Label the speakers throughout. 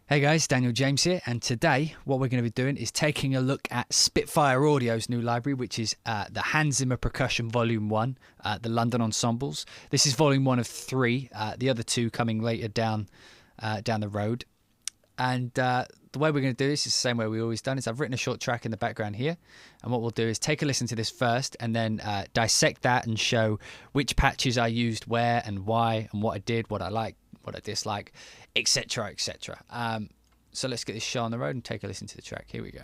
Speaker 1: Hey guys, Daniel James here, and today what we're going to be doing is taking a look at Spitfire Audio's new library, which is the Zimmer Percussion Volume 1, the London Ensembles. This is Volume 1 of 3, the other two coming later down the road. And the way we're going to do this is the same way we've always done. I've written a short track in the background here, and what we'll do is take a listen to this first and then dissect that and show which patches I used where and why and what I did, what I liked, what I dislike, etc., etc. So let's get this show on the road and take a listen to the track. Here we go.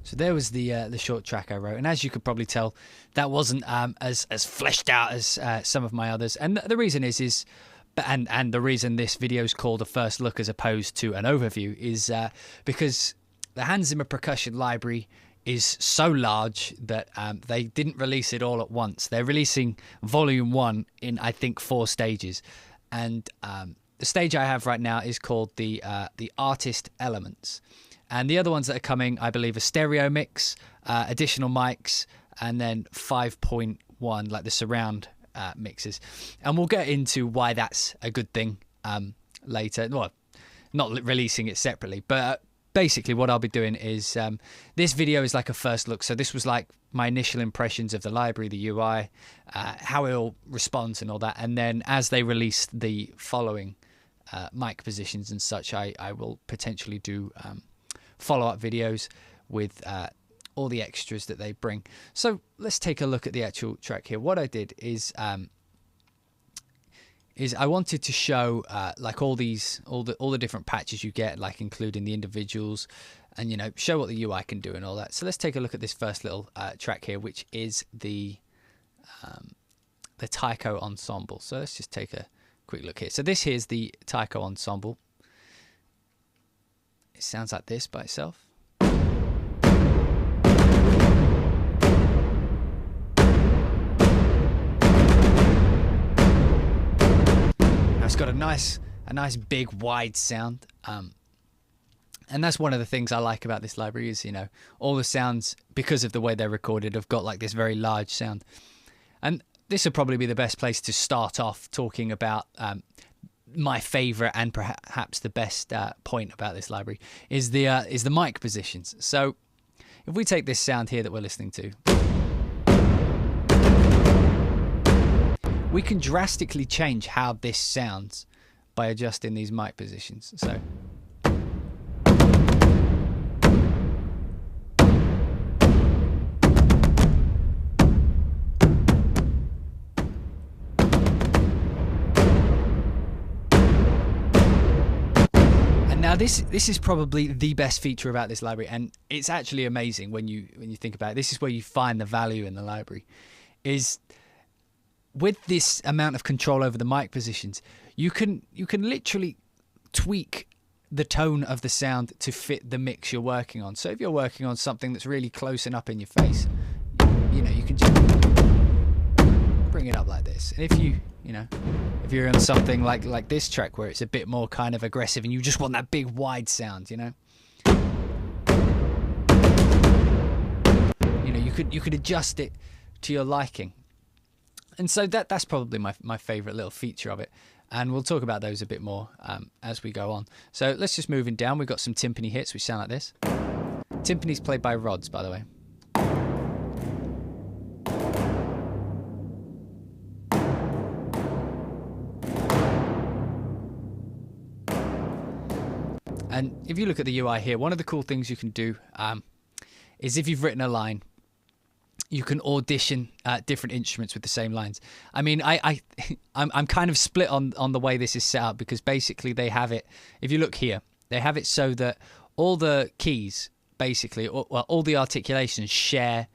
Speaker 1: So there was the short track I wrote, and as you could probably tell, that wasn't as fleshed out as some of my others. And the reason is the reason this video is called a first look as opposed to an overview is because the Zimmer Percussion library is so large that they didn't release it all at once. They're releasing Volume 1 in, I think, 4 stages, and the stage I have right now is called the Artist Elements. And the other ones that are coming, I believe, are stereo mix, additional mics, and then 5.1, like the surround mixes. And we'll get into why that's a good thing later. Well, not releasing it separately, but basically what I'll be doing is this video is like a first look. So this was like my initial impressions of the library, the UI, how it all responds and all that. And then as they release the following mic positions and such, I will potentially do follow-up videos with all the extras that they bring. So let's take a look at the actual track here. What I did is I wanted to show like all the different patches you get, like including the individuals, and show what the UI can do and all that. So let's take a look at this first little track here, which is the taiko ensemble. So let's just take a quick look here. So this here's the taiko ensemble. It sounds like this by itself. Now it's got a nice big wide sound, and that's one of the things I like about this library is all the sounds, because of the way they're recorded, have got like this very large sound. And this would probably be the best place to start off talking about my favorite and perhaps the best point about this library is the mic positions. So if we take this sound here that we're listening to, we can drastically change how this sounds by adjusting these mic positions. So now this is probably the best feature about this library, and it's actually amazing when you think about it. This is where you find the value in the library, is with this amount of control over the mic positions, you can literally tweak the tone of the sound to fit the mix you're working on. So if you're working on something that's really close and up in your face, you can just bring it up like this. And if you're on something like this track where it's a bit more kind of aggressive and you just want that big wide sound, you could adjust it to your liking. And so that's probably my favorite little feature of it. And we'll talk about those a bit more as we go on. So let's just moving down. We've got some timpani hits which sound like this. Timpani's played by rods, by the way. And if you look at the UI here, one of the cool things you can do is if you've written a line, you can audition different instruments with the same lines. I mean, I'm kind of split on the way this is set up, because basically they have it, if you look here, they have it so that all the keys, basically, all the articulations share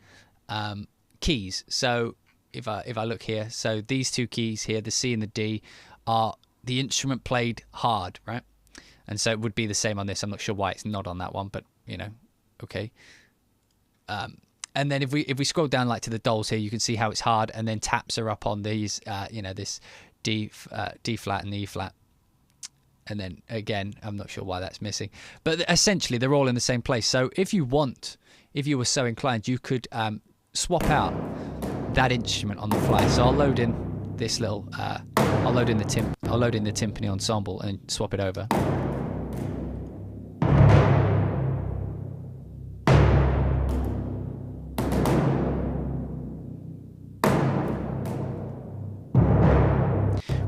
Speaker 1: keys. So if I look here, so these two keys here, the C and the D, are the instrument played hard, right? And so it would be the same on this. I'm not sure why it's not on that one, but you know, okay. And then if we scroll down like to the dolls here, you can see how it's hard, and then taps are up on these, you know, this D flat and E flat. And then again, I'm not sure why that's missing, but essentially they're all in the same place. So if you were so inclined, you could swap out that instrument on the fly. So I'll load in this little, I'll load in the timpani ensemble and swap it over.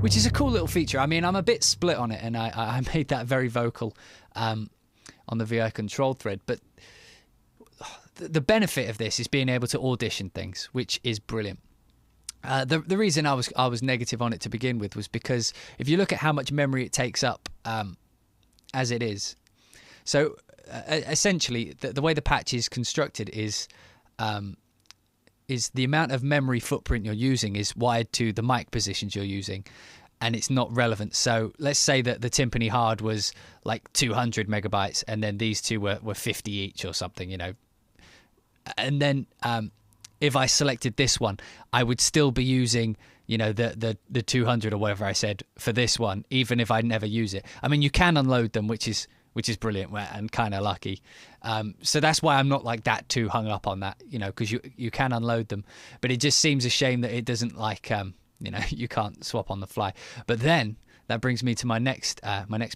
Speaker 1: Which is a cool little feature. I mean, I'm a bit split on it, and I made that very vocal on the VI control thread. But the benefit of this is being able to audition things, which is brilliant. The reason I was negative on it to begin with was because if you look at how much memory it takes up as it is. So essentially, the way the patch is constructed is the amount of memory footprint you're using is wired to the mic positions you're using, and it's not relevant. So let's say that the timpani hard was like 200 megabytes, and then these two were 50 each or something, you know. And then if I selected this one, I would still be using, you know, the 200 or whatever I said for this one, even if I never use it. I mean, you can unload them, which is brilliant and kind of lucky. So that's why I'm not like that too hung up on that, you know, because you can unload them. But it just seems a shame that it doesn't like, you know, you can't swap on the fly. But then that brings me to my next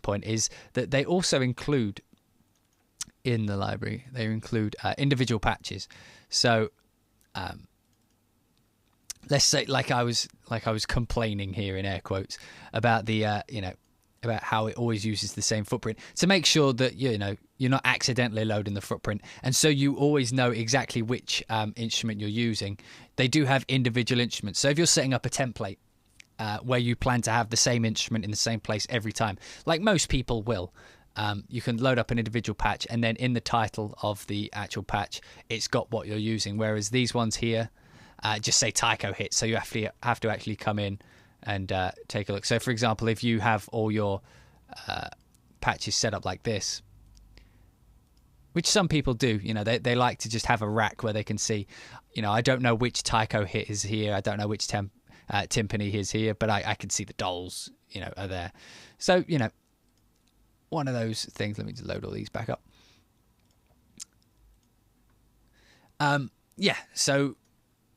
Speaker 1: point is that they also include in the library, they include individual patches. So let's say like I was complaining here in air quotes about the, you know, about how it always uses the same footprint to make sure that, you know, you're not accidentally loading the footprint, and so you always know exactly which instrument you're using. They do have individual instruments, so if you're setting up a template where you plan to have the same instrument in the same place every time, like most people will, you can load up an individual patch, and then in the title of the actual patch it's got what you're using, whereas these ones here just say taiko hit, so you have to actually come in and take a look. So for example, if you have all your patches set up like this, which some people do, you know, they like to just have a rack where they can see, you know, I don't know which taiko hit is here, I don't know which timpani is here, but I can see the dolls, you know, are there. So, you know, one of those things. Let me just load all these back up. Yeah, so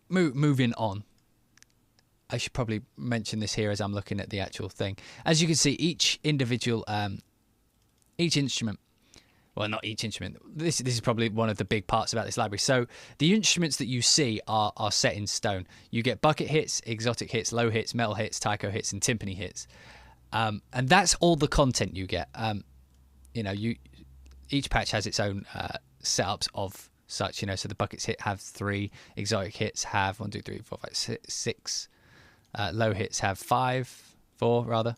Speaker 1: moving on. I should probably mention this here as I'm looking at the actual thing. As you can see, each individual, each instrument, well, not each instrument. This is probably one of the big parts about this library. So the instruments that you see are set in stone. You get bucket hits, exotic hits, low hits, metal hits, taiko hits, and timpani hits. And that's all the content you get. You know, each patch has its own setups of such. You know, so the buckets hit have 3, exotic hits have 1, 2, 3, 4, 5, 6. Low hits have 4 rather,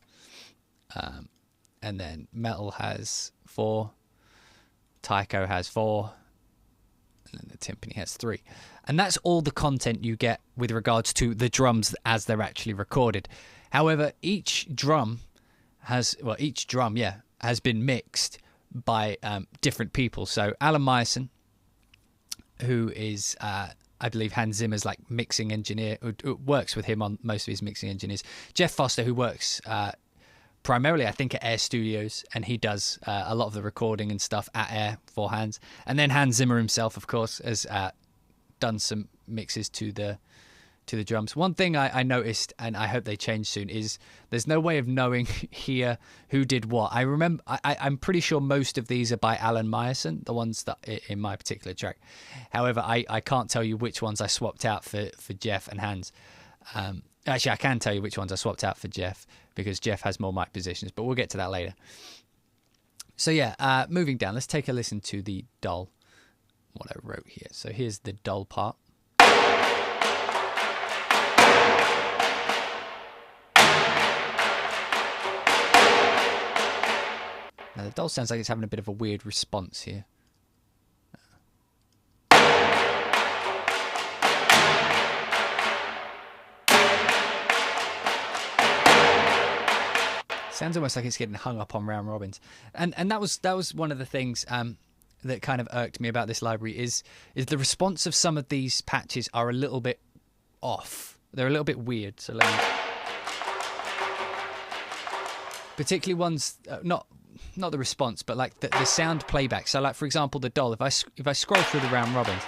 Speaker 1: and then metal has 4, taiko has 4, and then the timpani has 3, and that's all the content you get with regards to the drums as they're actually recorded. However, each drum has been mixed by different people. So Alan Meyerson, who is I believe Hans Zimmer's like mixing engineer, who works with him on most of his mixing engineers. Jeff Foster, who works primarily, I think, at Air Studios, and he does a lot of the recording and stuff at Air for Hans. And then Hans Zimmer himself, of course, has done some mixes to the to the drums. One thing I noticed, and I hope they change soon, is there's no way of knowing here who did what. I remember, I'm pretty sure most of these are by Alan Meyerson, the ones that in my particular track. However, I can't tell you which ones I swapped out for Jeff and Hans. Actually, I can tell you which ones I swapped out for Jeff, because Jeff has more mic positions, but we'll get to that later. So yeah, moving down, let's take a listen to the dull, what I wrote here. So here's the dull part. Now the dull sounds like it's having a bit of a weird response here. Sounds almost like it's getting hung up on round robins, and that was one of the things that kind of irked me about this library is the response of some of these patches are a little bit off. They're a little bit weird. So let me, particularly ones not the response, but like the sound playback. So like for example the dull. If I scroll through the round robins,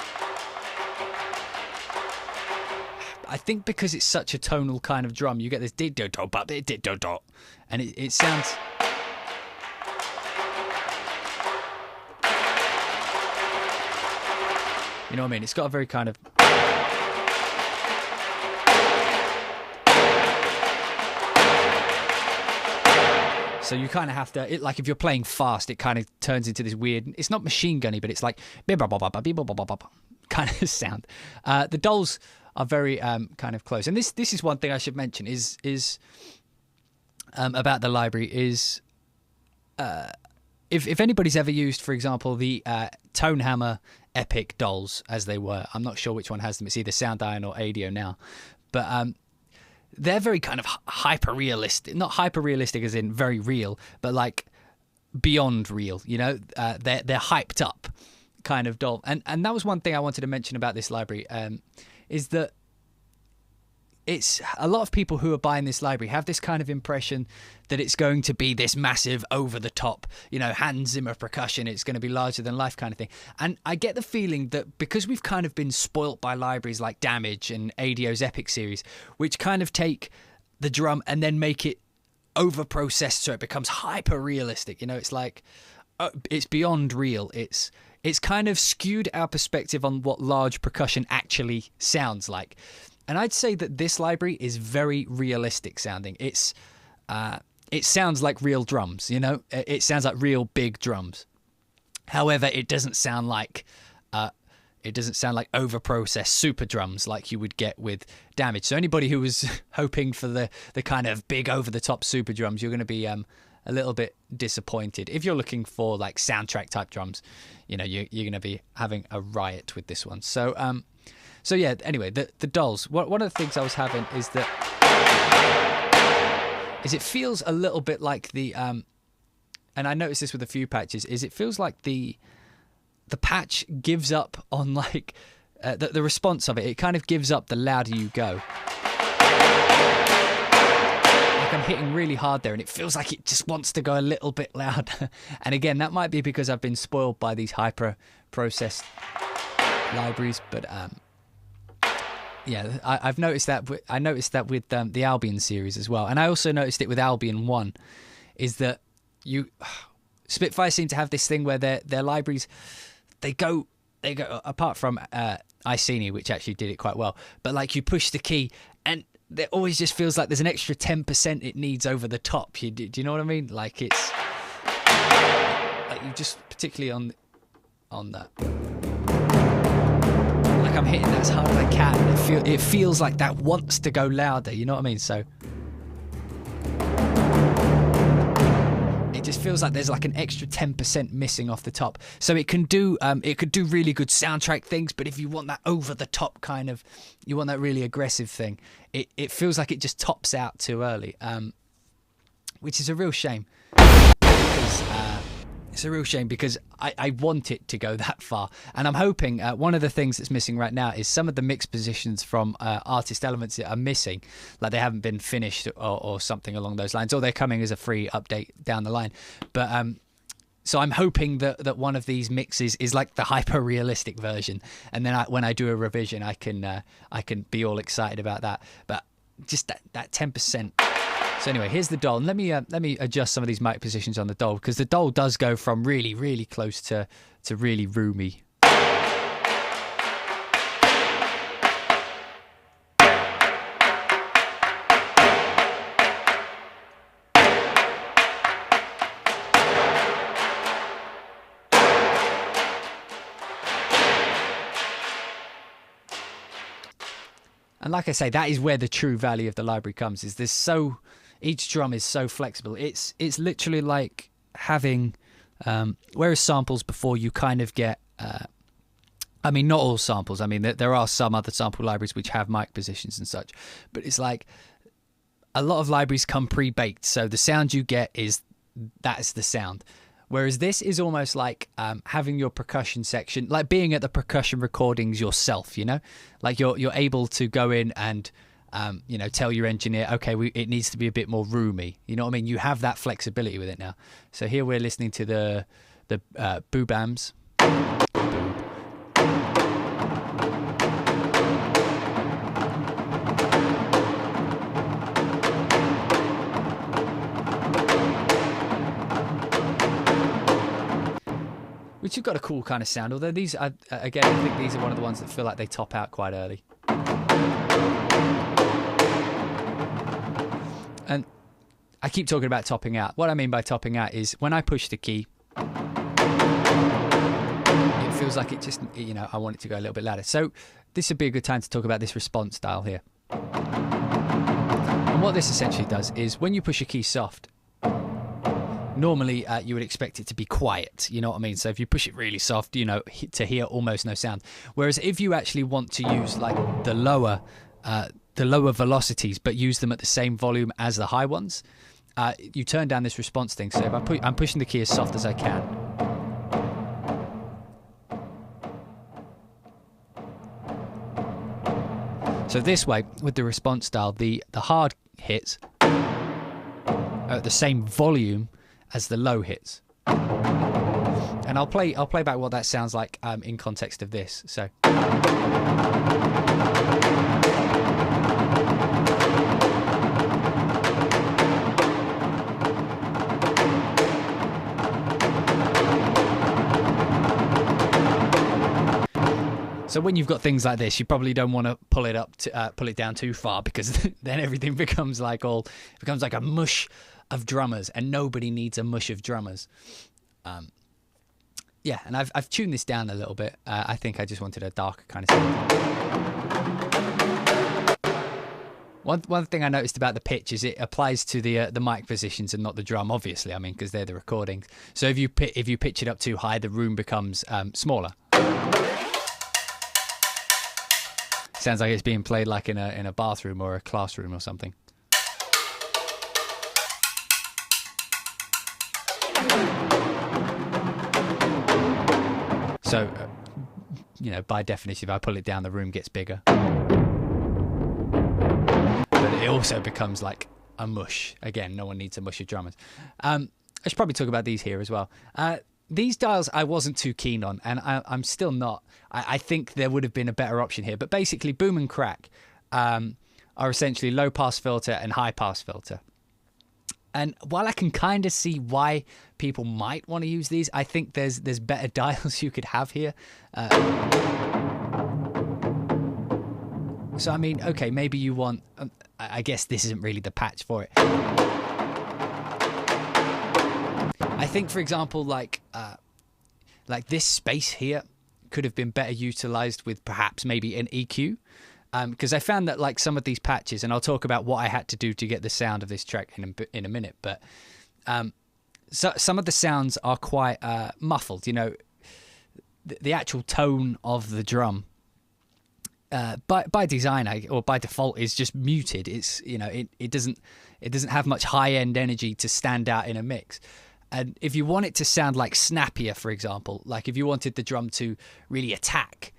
Speaker 1: I think because it's such a tonal kind of drum, you get this did do do but did do do, and it sounds. You know what I mean? It's got a very kind of. So you kind of have to, like if you're playing fast, it kind of turns into this weird, it's not machine gunny, but it's like kind of sound. The dulls are very kind of close. And this is one thing I should mention is about the library is if anybody's ever used, for example, the Tonehammer Epic dulls as they were, I'm not sure which one has them. It's either Sound Iron or Adio now. But they're very kind of hyper-realistic. Not hyper-realistic as in very real, but like beyond real, you know? They're hyped up kind of dull. And that was one thing I wanted to mention about this library, is that it's a lot of people who are buying this library have this kind of impression that it's going to be this massive over-the-top, you know, Hans Zimmer Percussion, it's going to be larger than life kind of thing. And I get the feeling that because we've kind of been spoilt by libraries like Damage and Adio's Epic series, which kind of take the drum and then make it over-processed so it becomes hyper-realistic. You know, it's like, it's beyond real. It's kind of skewed our perspective on what large percussion actually sounds like. And I'd say that this library is very realistic sounding. It sounds like real drums, you know? It sounds like real big drums. However, it doesn't sound like over-processed super drums like you would get with Damage. So anybody who was hoping for the kind of big over-the-top super drums, you're going to be a little bit disappointed. If you're looking for like soundtrack type drums, you know, you're going to be having a riot with this one. So yeah, anyway, the dulls. One of the things I was having is that it feels a little bit like the and I noticed this with a few patches, is it feels like the patch gives up on like the response of it. It kind of gives up the louder you go. Like I'm hitting really hard there, and it feels like it just wants to go a little bit louder. And again, that might be because I've been spoiled by these hyper processed libraries, but yeah, I've noticed that. I noticed that with the Albion series as well, and I also noticed it with Albion 1. Is that Spitfire seem to have this thing where their libraries they go apart from Iceni, which actually did it quite well, but like you push the key and there always just feels like there's an extra 10% it needs over the top. Do you know what I mean? Like it's like you just particularly on that. I'm hitting that as hard as I can. It feels like that wants to go louder. You know what I mean? So it just feels like there's like an extra 10% missing off the top. So it could do really good soundtrack things, but if you want that over the top kind of, you want that really aggressive thing, it feels like it just tops out too early, which is a real shame. Because, it's a real shame because I want it to go that far. And I'm hoping one of the things that's missing right now is some of the mix positions from artist elements that are missing. Like they haven't been finished or something along those lines. Or they're coming as a free update down the line. But So I'm hoping that one of these mixes is like the hyper realistic version, and then when I do a revision, I can be all excited about that. But just that 10%. So anyway, here's the DOL. And let me adjust some of these mic positions on the DOL, because the DOL does go from really, really close to really roomy. And like I say, that is where the true value of the library comes. Is each drum is so flexible. It's literally like having, whereas samples before you kind of get, I mean, not all samples. I mean, there are some other sample libraries which have mic positions and such, but it's like a lot of libraries come pre-baked. So the sound you get that's the sound. Whereas this is almost like having your percussion section, like being at the percussion recordings yourself, you know? Like you're able to go in and, tell your engineer, okay, it needs to be a bit more roomy. You know what I mean? You have that flexibility with it now. So here we're listening to the boobams. Which have got a cool kind of sound, although these are, again, I think these are one of the ones that feel like they top out quite early. And I keep talking about topping out. What I mean by topping out is when I push the key, it feels like it just, I want it to go a little bit louder. So this would be a good time to talk about this response style here. And what this essentially does is when you push a key soft, normally you would expect it to be quiet, you know what I mean? So if you push it really soft, to hear almost no sound. Whereas if you actually want to use like the lower velocities, but use them at the same volume as the high ones, you turn down this response thing. So if I'm pushing the key as soft as I can. So this way, with the response style, the hard hits are at the same volume as the low hits. And I'll play back what that sounds like in context of this. So So when you've got things like this, you probably don't want to pull it down too far, because then everything becomes like a mush of drummers, and nobody needs a mush of drummers. Yeah, and I've tuned this down a little bit. I think I just wanted a darker kind of sound. One thing I noticed about the pitch is it applies to the mic positions and not the drum, obviously. I mean, because they're the recordings. So if you pitch it up too high, the room becomes smaller. Sounds like it's being played like in a bathroom or a classroom or something. So, by definition, if I pull it down, the room gets bigger. But it also becomes like a mush. Again, no one needs a mush of drummers. I should probably talk about these here as well. These dials I wasn't too keen on, and I'm still not. I think there would have been a better option here. But basically, boom and crack are essentially low-pass filter and high-pass filter. And while I can kind of see why people might want to use these, I think there's better dials you could have here. So, I mean, okay, maybe you want... I guess this isn't really the patch for it. I think, for example, like this space here could have been better utilized with perhaps maybe an EQ. Because I found that like some of these patches, and I'll talk about what I had to do to get the sound of this track in a minute, but so some of the sounds are quite muffled. The actual tone of the drum by design or by default is just muted. It's it doesn't have much high end energy to stand out in a mix. And if you want it to sound like snappier, for example, like if you wanted the drum to really attack,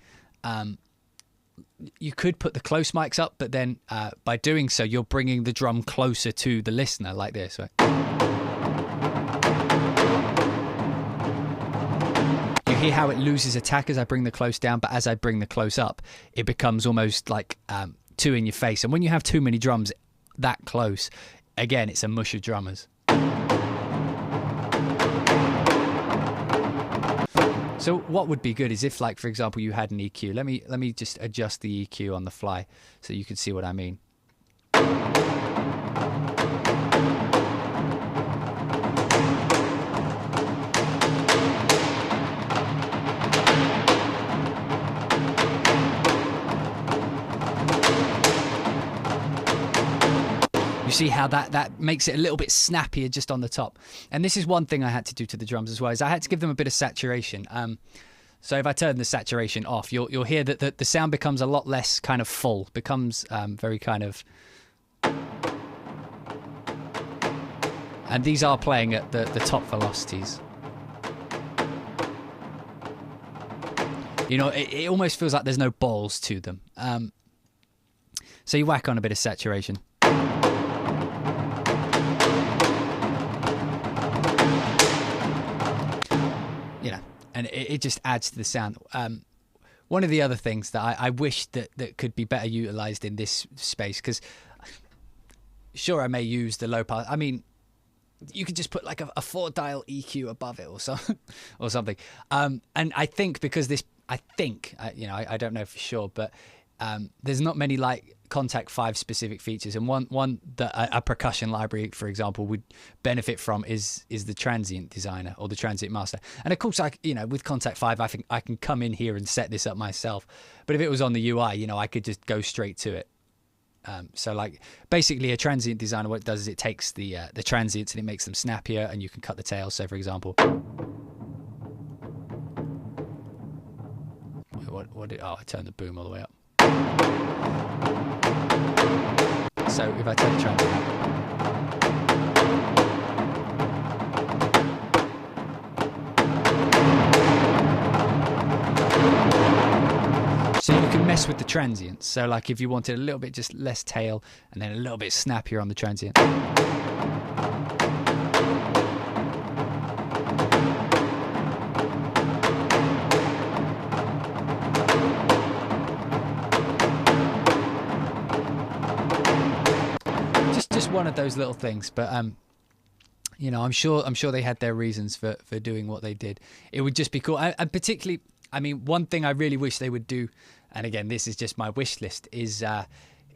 Speaker 1: you could put the close mics up, but then by doing so, you're bringing the drum closer to the listener like this, right? hear how it loses attack as I bring the close down, but as I bring the close up, it becomes almost like two in your face. And when you have too many drums that close, again, it's a mush of drummers. So what would be good is if, like, for example, you had an EQ. Let me just adjust the EQ on the fly so you can see what I mean. You see how that makes it a little bit snappier just on the top. And this is one thing I had to do to the drums as well, is I had to give them a bit of saturation. So if I turn the saturation off, you'll hear that the sound becomes a lot less kind of full, becomes very kind of... And these are playing at the top velocities. You know, it almost feels like there's no balls to them. So you whack on a bit of saturation. You know, and it just adds to the sound. One of the other things that I wish that could be better utilized in this space, because sure, I may use the low pass. I mean, you could just put like a 4-dial EQ above it or something. And I think because this, you know, I don't know for sure, but there's not many like Contact 5 specific features, and one that a percussion library, for example, would benefit from is the transient designer or the transient master. And of course, you know, with Contact 5, I think I can come in here and set this up myself. But if it was on the UI, you know, I could just go straight to it. So like basically a transient designer, what it does is it takes the transients and it makes them snappier, and you can cut the tail. So for example, I turned the boom all the way up. So if I turn the transient up, so you can mess with the transients. So like if you wanted a little bit just less tail and then a little bit snappier on the transient. Just one of those little things, but you know, I'm sure they had their reasons for doing what they did. It would just be cool, and particularly, I mean, one thing I really wish they would do, and again, this is just my wish list, is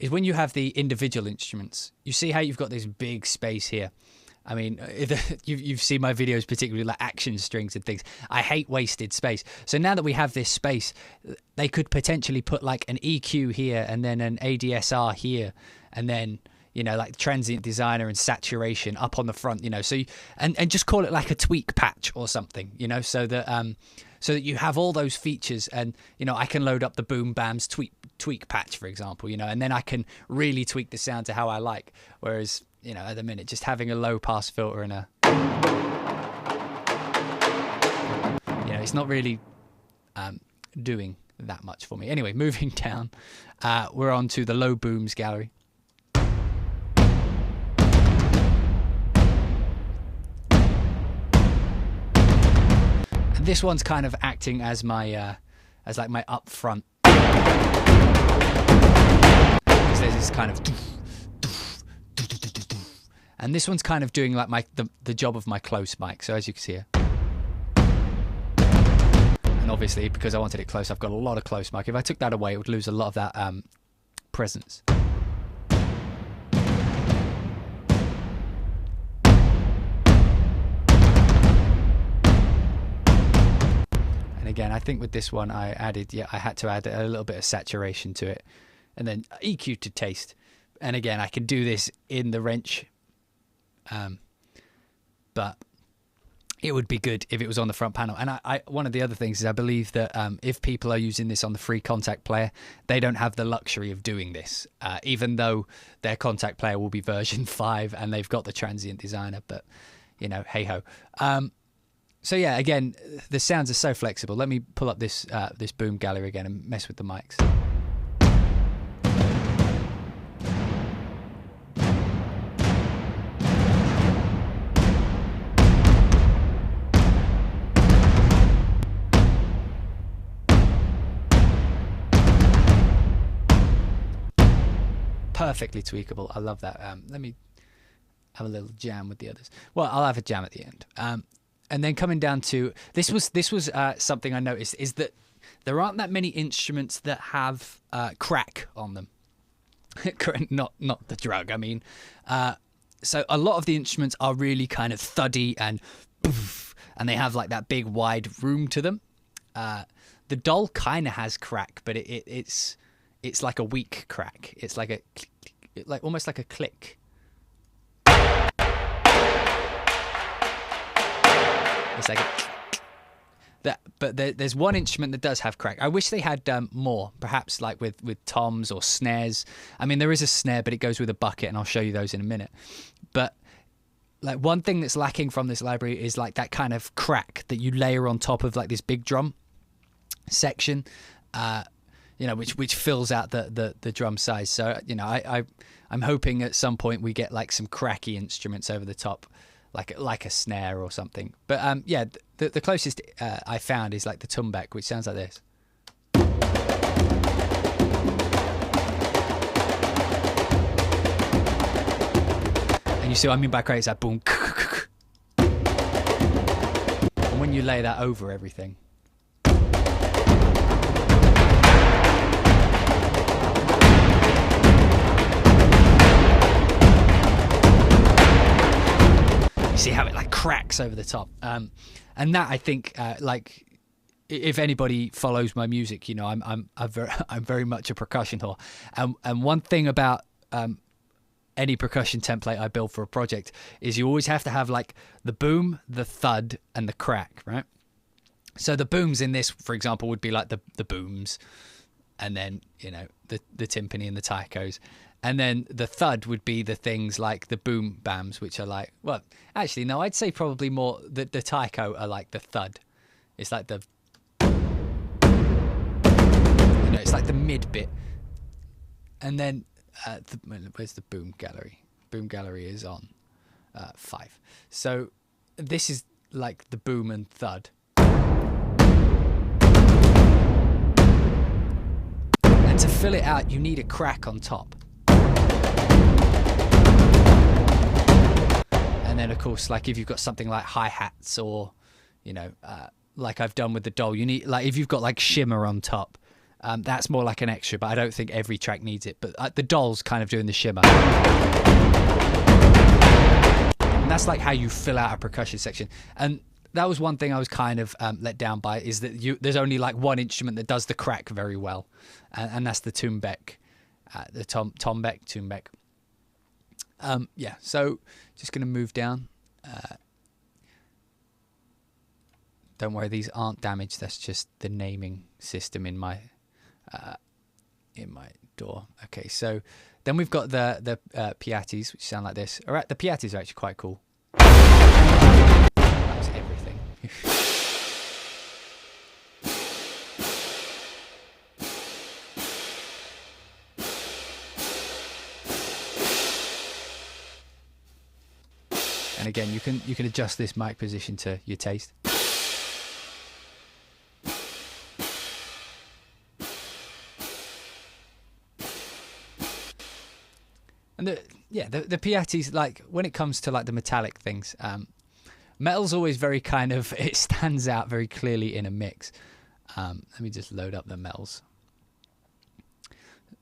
Speaker 1: when you have the individual instruments, you see how you've got this big space here. I mean, you've seen my videos, particularly like action strings and things. I hate wasted space. So now that we have this space, they could potentially put like an EQ here and then an ADSR here, and then, you know, like transient designer and saturation up on the front, you know, so and just call it like a tweak patch or something, you know, so that you have all those features, and, you know, I can load up the boom bams tweak patch, for example, you know, and then I can really tweak the sound to how I like. Whereas, you know, at the minute, just having a low pass filter and you know, it's not really doing that much for me. Anyway, moving down, we're on to the low booms gallery. This one's kind of acting as my, as like my up front. Because there's this kind of, and this one's kind of doing like the job of my close mic. So as you can see here, and obviously because I wanted it close, I've got a lot of close mic. If I took that away, it would lose a lot of that presence. Again, I think with this one I had to add a little bit of saturation to it, and then EQ to taste. And again, I can do this in the wrench, but it would be good if it was on the front panel. And I one of the other things is I believe that if people are using this on the free Contact player, they don't have the luxury of doing this, even though their Contact player will be version 5 and they've got the transient designer. But, you know, hey ho. So yeah, again, the sounds are so flexible. Let me pull up this this boom gallery again and mess with the mics. perfectly tweakable. I love that. Let me have a little jam with the others. Well, I'll have a jam at the end. And then coming down to this was something I noticed, is that there aren't that many instruments that have crack on them. not the drug. I mean, so a lot of the instruments are really kind of thuddy and poof, and they have like that big wide room to them. The doll kind of has crack, but it's like a weak crack. It's like almost like a click. It's like that, but there's one instrument that does have crack. I wish they had more, perhaps like with toms or snares. I mean, there is a snare, but it goes with a bucket, and I'll show you those in a minute. But like one thing that's lacking from this library is like that kind of crack that you layer on top of like this big drum section, which fills out the drum size. So I'm hoping at some point we get like some cracky instruments over the top, like a snare or something. But the closest I found is like the tumbek, which sounds like this. And you see what I mean by crack? It's that boom. And when you lay that over everything, see how it like cracks over the top, and that I think like if anybody follows my music, I'm very much a percussion whore, and one thing about any percussion template I build for a project is you always have to have like the boom, the thud, and the crack, right? So the booms in this, for example, would be like the booms, and then the timpani and the taikos. And then the thud would be the things like the boom bams, which are like, well, actually, no, I'd say probably more the taiko are like the thud. It's like it's like the mid bit. And then, where's the boom gallery? Boom gallery is on 5. So this is like the boom and thud. And to fill it out, you need a crack on top. And then, of course, like if you've got something like hi-hats or, like I've done with the doll, you need, like if you've got like shimmer on top, that's more like an extra, but I don't think every track needs it. But the doll's kind of doing the shimmer. And that's like how you fill out a percussion section. And that was one thing I was kind of let down by, is that there's only like one instrument that does the crack very well. And that's the tumbek, the tumbek. So just going to move down. Don't worry, these aren't damaged. That's just the naming system in my door. Okay, so then we've got the piattis, which sound like this. All right, the piattis are actually quite cool. That was everything. And again, you can adjust this mic position to your taste. And the piattis, like when it comes to like the metallic things, metal's always very kind of, it stands out very clearly in a mix. Let me just load up the metals.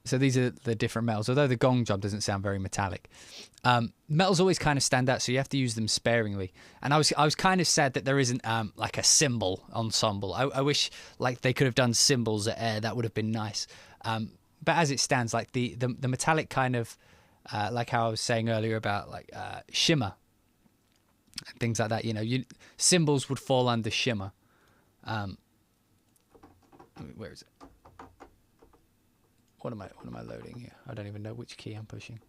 Speaker 1: So these are the different metals, although the gong drum doesn't sound very metallic. Metals always kind of stand out, so you have to use them sparingly. And I was kind of sad that there isn't like a cymbal ensemble. I wish like they could have done cymbals at air. That would have been nice. But as it stands, like the metallic kind of, like how I was saying earlier about like shimmer and things like that. Cymbals would fall under shimmer. Where is it? What am I loading here? I don't even know which key I'm pushing.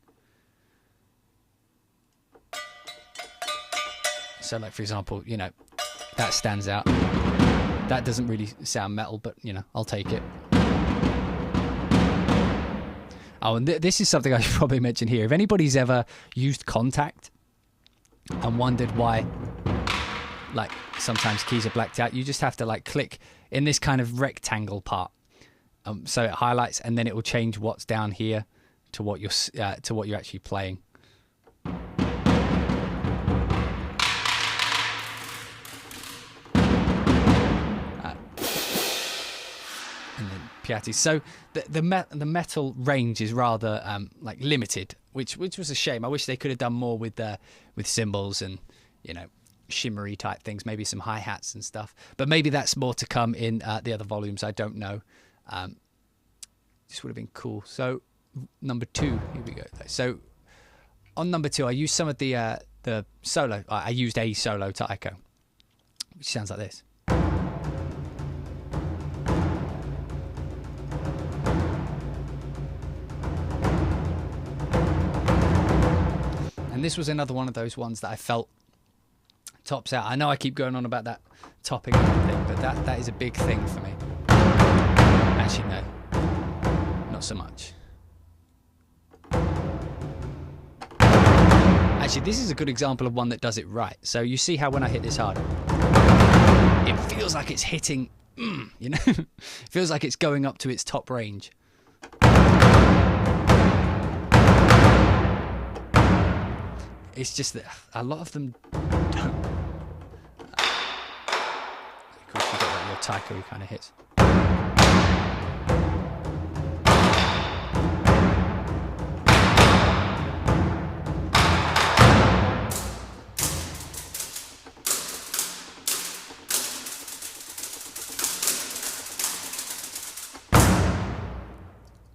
Speaker 1: So like, for example, that stands out. That doesn't really sound metal, but I'll take it. Oh, and this is something I should probably mention here. If anybody's ever used Contact and wondered why like sometimes keys are blacked out, you just have to like click in this kind of rectangle part. So it highlights, and then it will change what's down here to what you're actually playing. So the metal range is rather like limited, which was a shame. I wish they could have done more with cymbals and, you know, shimmery type things, maybe some hi-hats and stuff. But maybe that's more to come in the other volumes. I don't know. This would have been cool. So number 2, here we go. So on number 2, I used some of the solo. I used a solo taiko, which sounds like this. And this was another one of those ones that I felt tops out. I know I keep going on about that topping and everything, but that is a big thing for me. Actually, no. Not so much. Actually, this is a good example of one that does it right. So you see how when I hit this hard, it feels like it's hitting, you know? It feels like it's going up to its top range. It's just that a lot of them don't. Of course, you get that little taiko he kind of hits.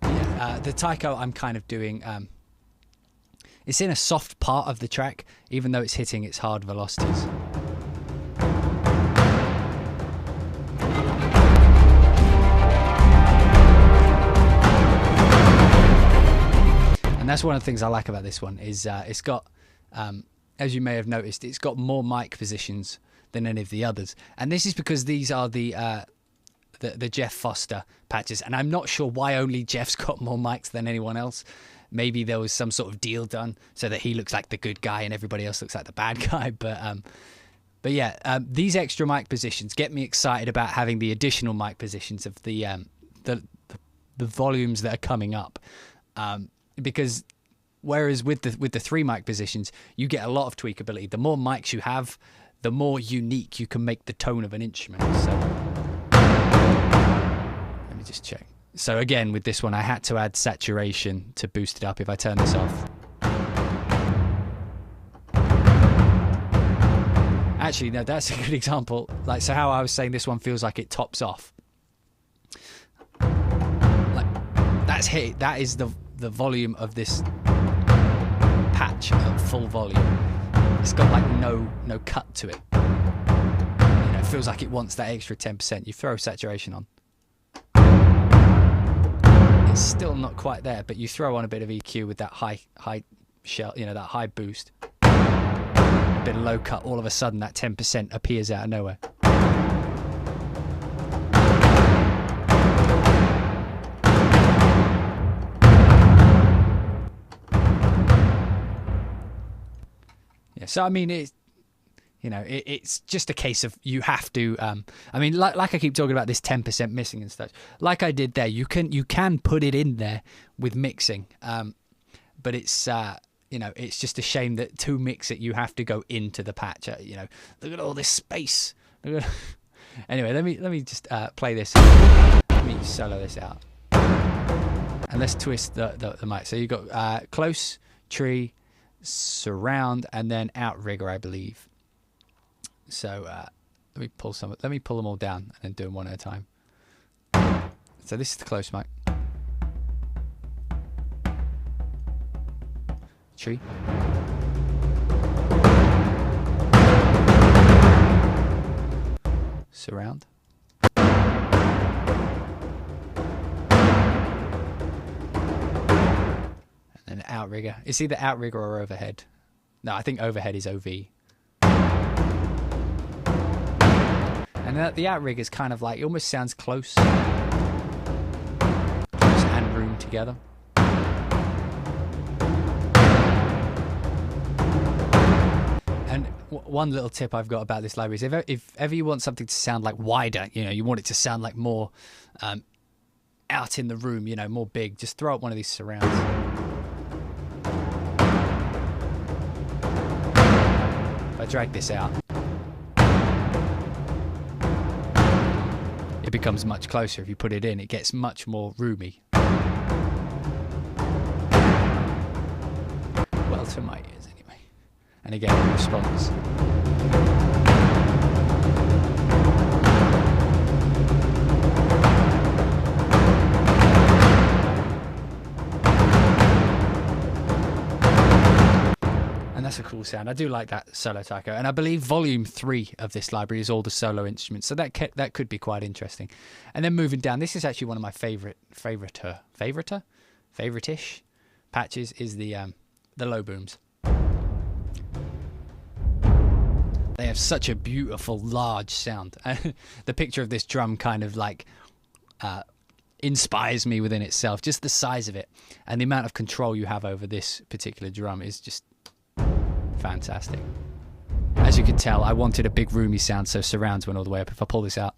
Speaker 1: Yeah, the taiko I'm kind of doing. It's in a soft part of the track, even though it's hitting its hard velocities. And that's one of the things I like about this one is it's got, as you may have noticed, it's got more mic positions than any of the others. And this is because these are the Jeff Foster patches, and I'm not sure why only Jeff's got more mics than anyone else. Maybe there was some sort of deal done so that he looks like the good guy and everybody else looks like the bad guy. But yeah, these extra mic positions get me excited about having the additional mic positions of the volumes that are coming up. Because whereas with the 3 mic positions, you get a lot of tweakability. The more mics you have, the more unique you can make the tone of an instrument. So let me just check. So again, with this one, I had to add saturation to boost it up. If I turn this off. Actually, no, that's a good example. Like, so how I was saying this one feels like it tops off. Like, that's hit. That is the volume of this patch at full volume. It's got like no cut to it. You know, it feels like it wants that extra 10%. You throw saturation on. It's still not quite there, but you throw on a bit of EQ with that high shell, you know, that high boost, a bit of low cut, all of a sudden that 10% appears out of nowhere. Yeah, so I mean, it's, you know, it's just a case of you have to. I mean, like I keep talking about this 10% missing and stuff. Like I did there, you can put it in there with mixing, but it's you know, it's just a shame that to mix it you have to go into the patch. You know, look at all this space. Anyway, let me just play this. Let me solo this out, and let's twist the mic. So you got close, tree, surround, and then outrigger, I believe. So let me pull them all down and then do them one at a time. So this is the close mic. Tree. Surround. And then outrigger. It's either outrigger or overhead. No, I think overhead is OV. And the outrigger is kind of like, it almost sounds close and room together. And one little tip I've got about this library is if ever you want something to sound like wider, you know, you want it to sound like more out in the room, you know, more big, just throw up one of these surrounds. I drag this out, it becomes much closer. If you put it in, it gets much more roomy. Well, to my ears anyway. And again, the response. That's a cool sound. I do like that solo taiko, and I believe volume 3 of this library is all the solo instruments, so that could be quite interesting. And then moving down, this is actually one of my favorite-ish patches is the low booms. They have such a beautiful large sound. The picture of this drum kind of like inspires me within itself. Just the size of it and the amount of control you have over this particular drum is just fantastic. As you can tell, I wanted a big roomy sound, so surrounds went all the way up. If I pull this out,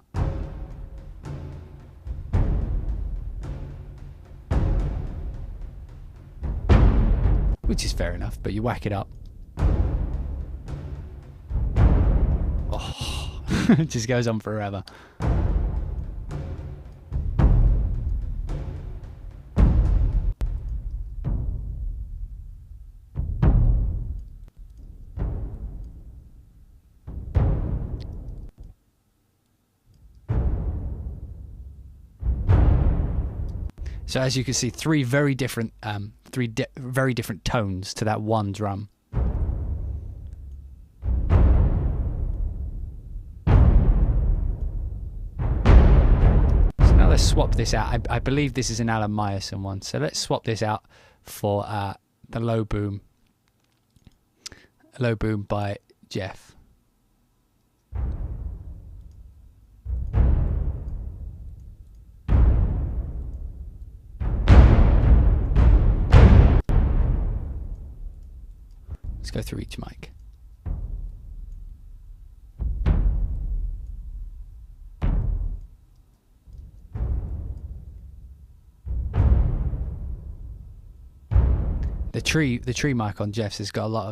Speaker 1: which is fair enough, but you whack it up, oh, it just goes on forever. So as you can see, three very different tones to that one drum. So now let's swap this out. I believe this is an Alan Meyerson one. So let's swap this out for the low boom by Jeff. Let's go through each mic. The tree mic on Jeff's has got a lot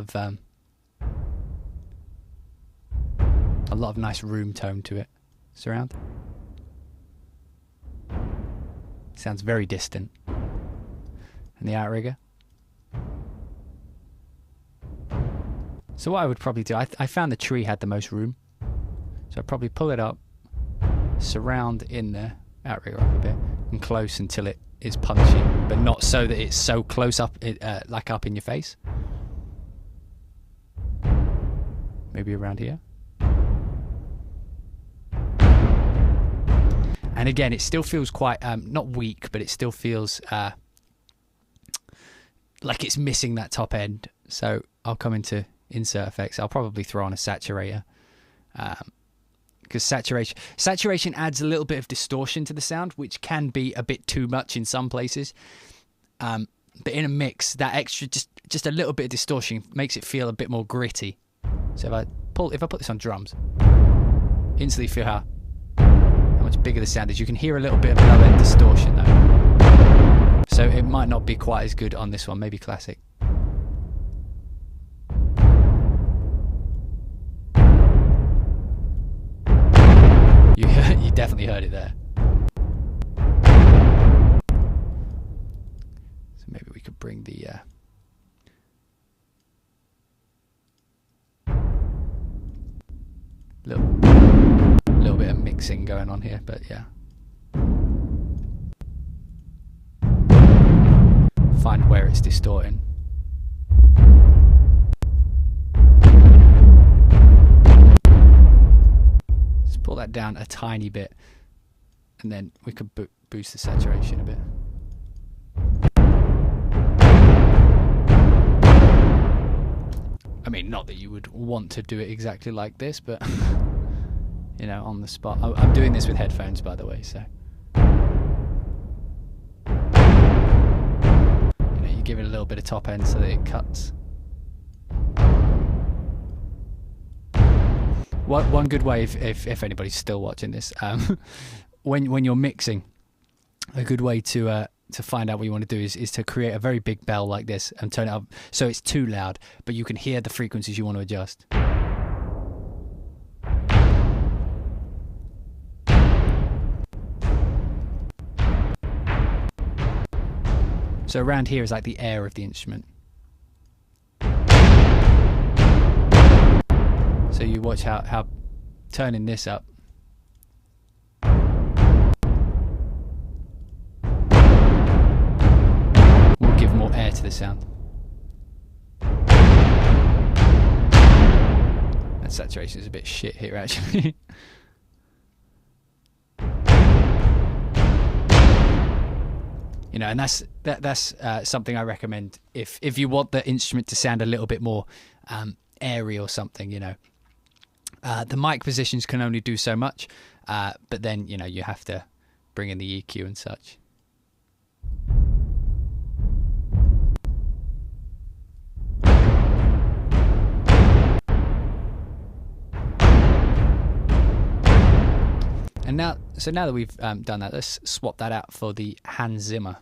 Speaker 1: of nice room tone to it. Surround. Sounds very distant. And the outrigger. So what I would probably do, I found the tree had the most room. So I'd probably pull it up, surround in there, outrigger up a bit, and close until it is punchy, but not so that it's so close up, like up in your face. Maybe around here. And again, it still feels quite, not weak, but it still feels like it's missing that top end. So I'll come into insert effects. I'll probably throw on a saturator, because saturation adds a little bit of distortion to the sound, which can be a bit too much in some places. But in a mix, that extra just a little bit of distortion makes it feel a bit more gritty. So if I put this on drums, instantly feel how much bigger the sound is. You can hear a little bit of low end distortion though, so it might not be quite as good on this one. Maybe classic. You definitely heard it there. So maybe we could bring the little bit of mixing going on here, but yeah. Find where it's distorting. Pull that down a tiny bit, and then we could boost the saturation a bit. I mean, not that you would want to do it exactly like this, but you know, on the spot. I'm doing this with headphones, by the way, so you know, you give it a little bit of top end so that it cuts. One good way, if anybody's still watching this, when you're mixing, a good way to find out what you want to do is to create a very big bell like this and turn it up so it's too loud, but you can hear the frequencies you want to adjust. So around here is like the air of the instrument. So you watch how turning this up. Will give more air to the sound. That saturation is a bit shit here, actually. You know, and that's something I recommend if you want the instrument to sound a little bit more airy or something. You know, the mic positions can only do so much, but then you know you have to bring in the EQ and such. And now that we've done that, let's swap that out for the Hans Zimmer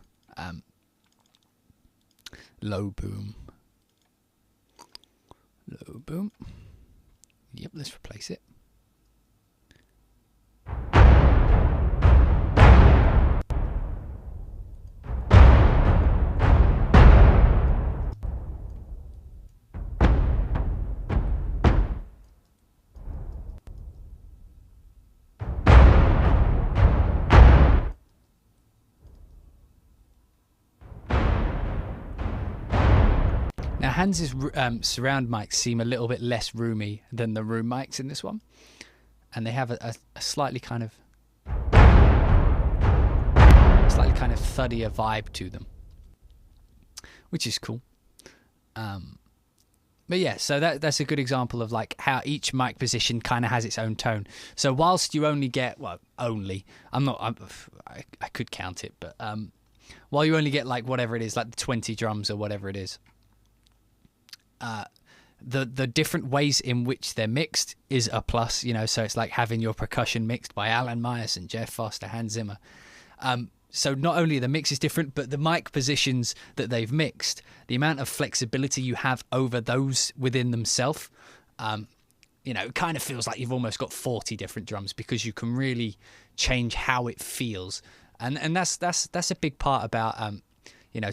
Speaker 1: low boom. Low boom. Yep, let's replace it. Now, Hans's surround mics seem a little bit less roomy than the room mics in this one, and they have a slightly kind of thuddier vibe to them, which is cool. But yeah, so that's a good example of like how each mic position kind of has its own tone. So whilst you only get I could count it, but while you only get like whatever it is, like the 20 drums or whatever it is. The different ways in which they're mixed is a plus, you know, so it's like having your percussion mixed by Alan Meyerson, Jeff Foster, Hans Zimmer. So not only the mix is different, but the mic positions that they've mixed, the amount of flexibility you have over those within themselves, you know, it kind of feels like you've almost got 40 different drums because you can really change how it feels. And that's a big part about you know,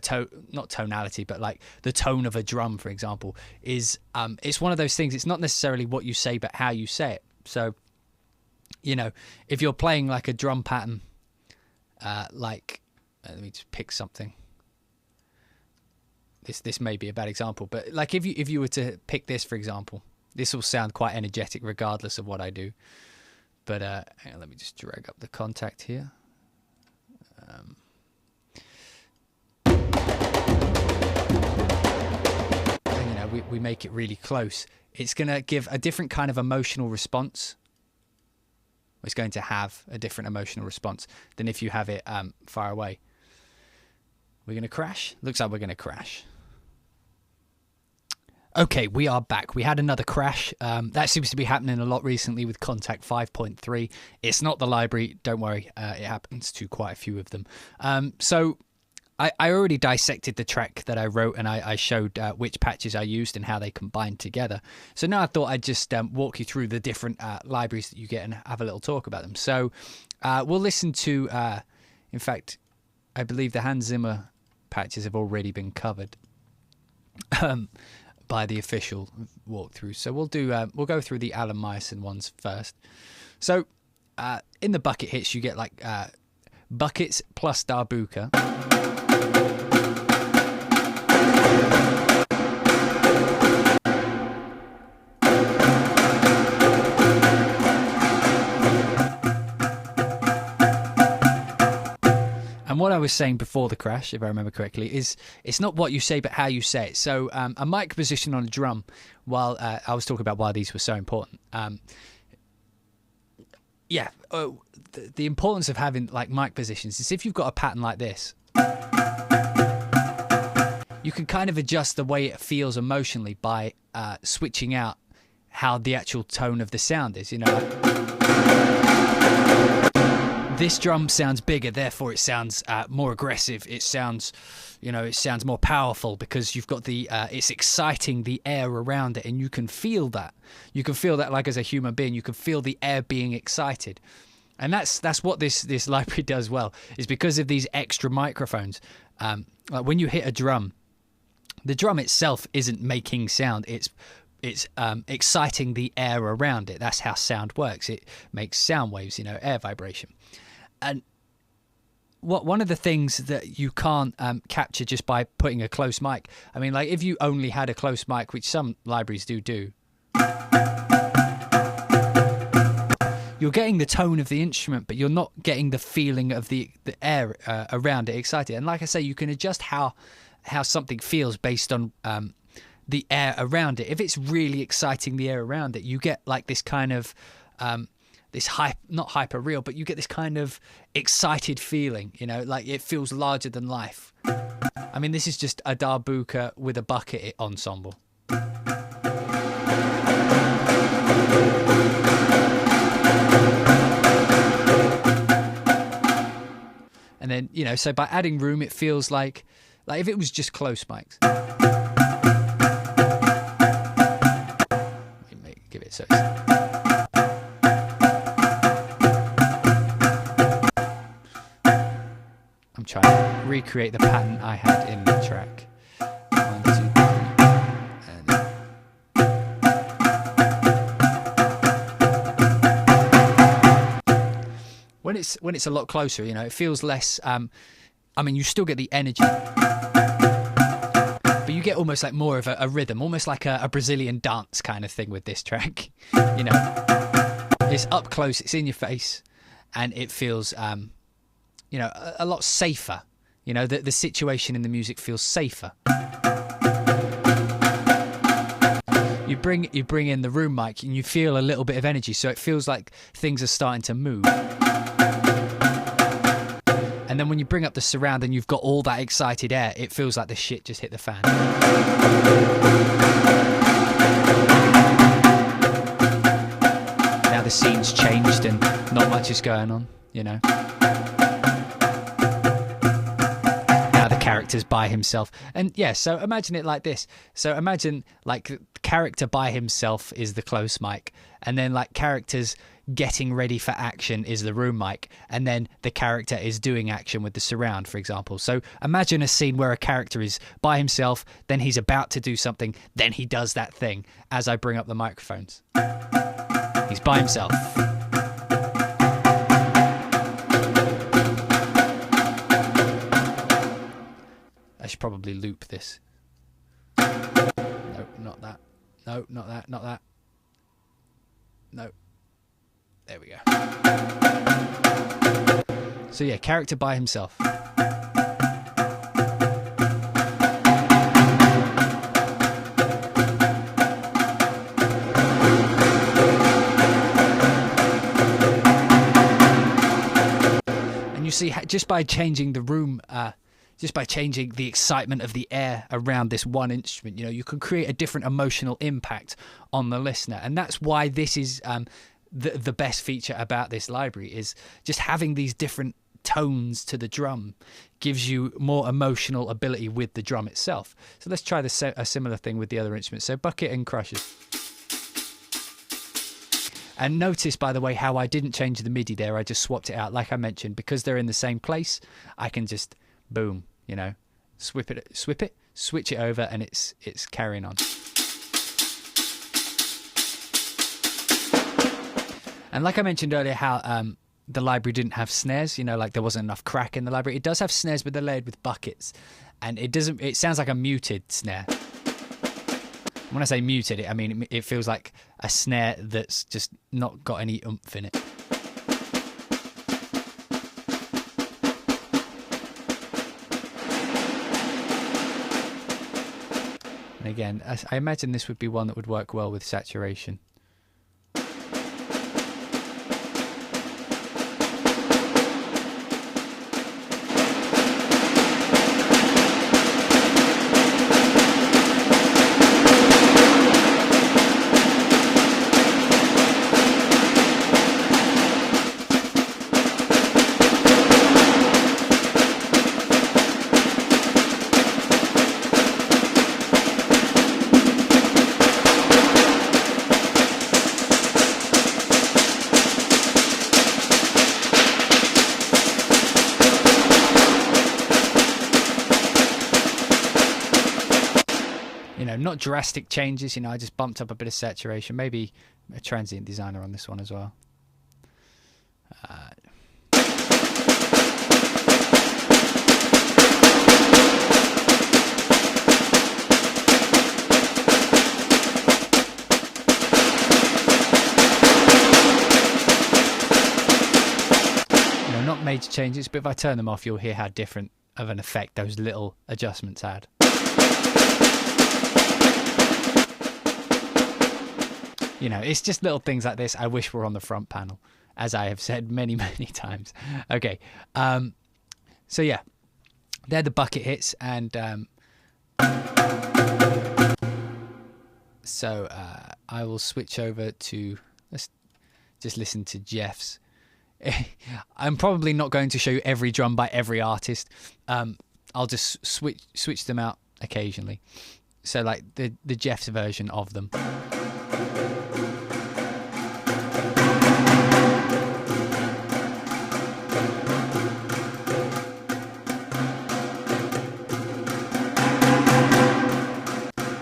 Speaker 1: not tonality, but like the tone of a drum, for example, is it's one of those things. It's not necessarily what you say, but how you say it. So, you know, if you're playing like a drum pattern, like let me just pick something. This may be a bad example, but like if you were to pick this, for example, this will sound quite energetic regardless of what I do. But hang on, let me just drag up the contact here. We make it really close. It's going to give a different kind of emotional response. It's going to have a different emotional response than if you have it far away. We're going to crash? Looks like we're going to crash. Okay, we are back. We had another crash. That seems to be happening a lot recently with Contact 5.3. It's not the library. Don't worry. It happens to quite a few of them. So I already dissected the track that I wrote, and I showed which patches I used and how they combined together. So now I thought I'd just walk you through the different libraries that you get and have a little talk about them. So we'll listen to, in fact, I believe the Hans Zimmer patches have already been covered by the official walkthrough. So we'll go through the Alan Meyerson ones first. So in the bucket hits, you get like buckets plus darbuka. And what I was saying before the crash, if I remember correctly, is it's not what you say, but how you say it. So a mic position on a drum, while I was talking about why these were so important. The importance of having like mic positions is if you've got a pattern like this, you can kind of adjust the way it feels emotionally by switching out how the actual tone of the sound is, you know. This drum sounds bigger, therefore it sounds more aggressive. It sounds, you know, it sounds more powerful because you've got the, it's exciting the air around it, and you can feel that. You can feel that like as a human being, you can feel the air being excited. And that's what this library does well, is because of these extra microphones. like when you hit a drum, the drum itself isn't making sound. It's exciting the air around it. That's how sound works. It makes sound waves, you know, air vibration. And one of the things that you can't capture just by putting a close mic, I mean, like if you only had a close mic, which some libraries do, you're getting the tone of the instrument, but you're not getting the feeling of the air around it excited. And like I say, you can adjust how something feels based on the air around it. If it's really exciting the air around it, you get like this kind of not hyper real, but you get this kind of excited feeling, you know, like it feels larger than life. I mean, this is just a darbuka with a bucket ensemble. And then, you know, so by adding room, it feels like if it was just close mics. Let me give it so it's... I'm trying to recreate the pattern I had in the track. 1, 2, 3, and when it's a lot closer, you know, it feels less. I mean, you still get the energy, but you get almost like more of a rhythm, almost like a Brazilian dance kind of thing with this track. You know, it's up close, it's in your face, and it feels. You know, a lot safer. You know, the situation in the music feels safer. You bring in the room mic and you feel a little bit of energy, so it feels like things are starting to move. And then when you bring up the surround and you've got all that excited air, it feels like the shit just hit the fan. Now the scene's changed and not much is going on, you know. Characters by himself, and yeah, so imagine it like this. So imagine like the character by himself is the close mic, and then like characters getting ready for action is the room mic, and then the character is doing action with the surround, for example. So imagine a scene where a character is by himself, then he's about to do something, then he does that thing as I bring up the microphones. He's by himself. I should probably loop this. No, not that. No, not that, not that. No. There we go. So yeah, character by himself. And you see, just by changing the room... just by changing the excitement of the air around this one instrument, you know, you can create a different emotional impact on the listener. And that's why this is the best feature about this library, is just having these different tones to the drum gives you more emotional ability with the drum itself. So let's try a similar thing with the other instruments. So bucket and crushers. And notice, by the way, how I didn't change the MIDI there. I just swapped it out. Like I mentioned, because they're in the same place, I can just... boom, you know, switch it over, and it's carrying on. And like I mentioned earlier, how the library didn't have snares, you know, like there wasn't enough crack in the library. It does have snares, but they're layered with buckets, and it sounds like a muted snare. When I say muted, I mean it feels like a snare that's just not got any oomph in it. And again, I imagine this would be one that would work well with saturation. not drastic changes. I just bumped up a bit of saturation, maybe a transient designer on this one as well. Not major changes, but if I turn them off, you'll hear how different of an effect those little adjustments had. It's just little things like this I wish were on the front panel, as I have said many, many times. Okay, so yeah, they're the bucket hits, and so I will switch over to, let's just listen to Jeff's. I'm probably not going to show you every drum by every artist. I'll just switch them out occasionally. So like the Jeff's version of them.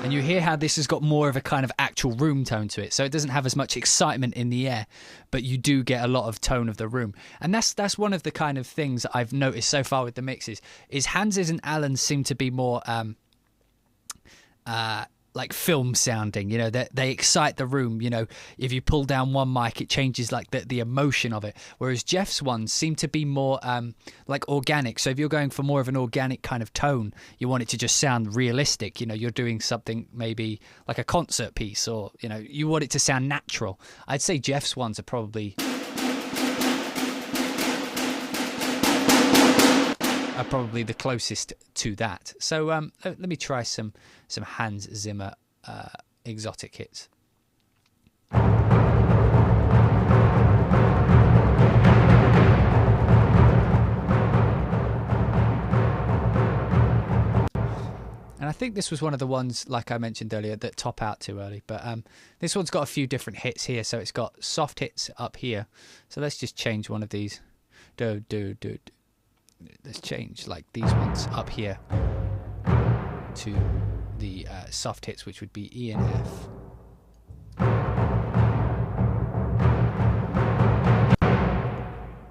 Speaker 1: And you hear how this has got more of a kind of actual room tone to it. So it doesn't have as much excitement in the air, but you do get a lot of tone of the room. And that's one of the kind of things that I've noticed so far with the mixes, is Hans's and Alan's seem to be more like film sounding. They excite the room. If you pull down one mic, it changes like the emotion of it. Whereas Jeff's ones seem to be more like organic. So if you're going for more of an organic kind of tone, you want it to just sound realistic. You're doing something maybe like a concert piece, or you want it to sound natural. I'd say Jeff's ones are probably the closest to that. So let me try some Hans Zimmer exotic hits. And I think this was one of the ones, like I mentioned earlier, that top out too early. But this one's got a few different hits here. So it's got soft hits up here. So let's just change one of these. Let's change like these ones up here to the soft hits, which would be E and F.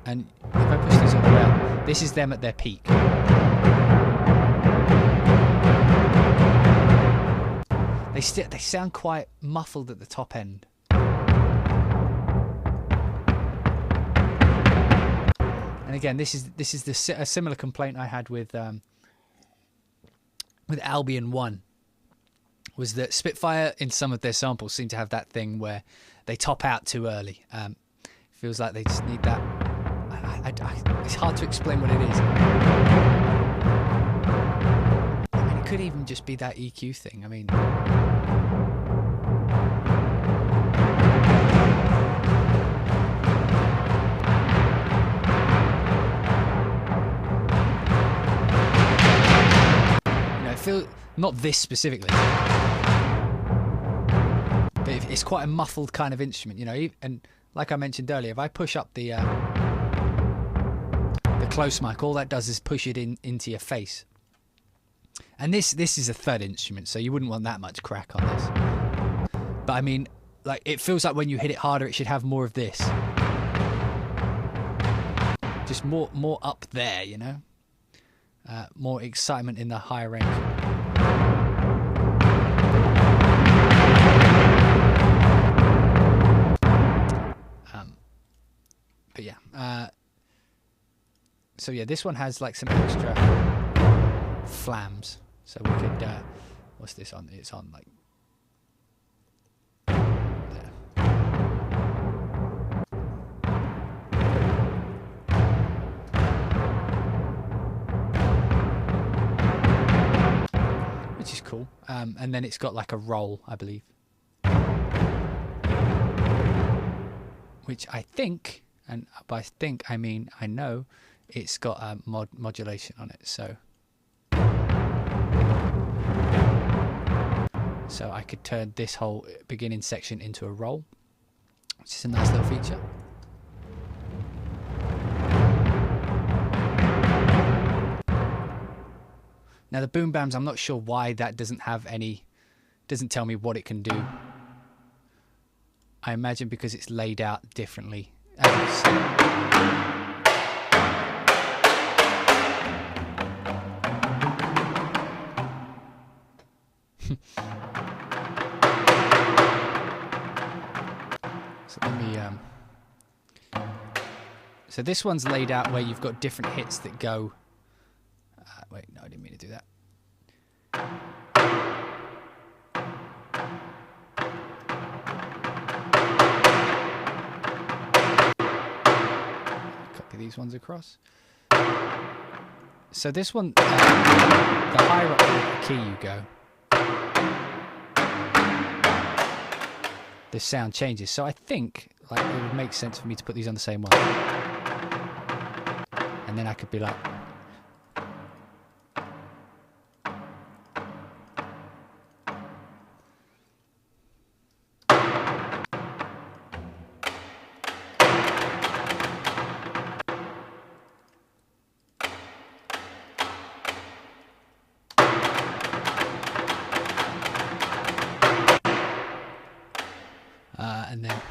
Speaker 1: And if I push these all the way up, this is them at their peak. They sound quite muffled at the top end. And again, this is a similar complaint I had with Albion 1, was that Spitfire in some of their samples seem to have that thing where they top out too early. Feels like they just need that. It's hard to explain what it is. I mean, it could even just be that EQ thing. I mean, not this specifically, but it's quite a muffled kind of instrument, and like I mentioned earlier, if I push up the close mic, all that does is push it into your face. And this is a third instrument, so you wouldn't want that much crack on this. But I mean, like, it feels like when you hit it harder, it should have more of this, just more up there, more excitement in the higher range. But yeah, so yeah, this one has like some extra flams, so we could what's this on? It's on like there. Which is cool. And then it's got like a roll, I believe, which I think, and by think I mean I know, it's got a modulation on it. So I could turn this whole beginning section into a roll, which is a nice little feature. Now the boom bams, I'm not sure why that doesn't have any Doesn't tell me what it can do. I imagine because it's laid out differently. As you see. So let me so this one's laid out where you've got different hits that go wait, no, I didn't mean to do that. Copy these ones across. So this one, the higher up the key you go, the sound changes. So I think like it would make sense for me to put these on the same one, and then I could be like, and then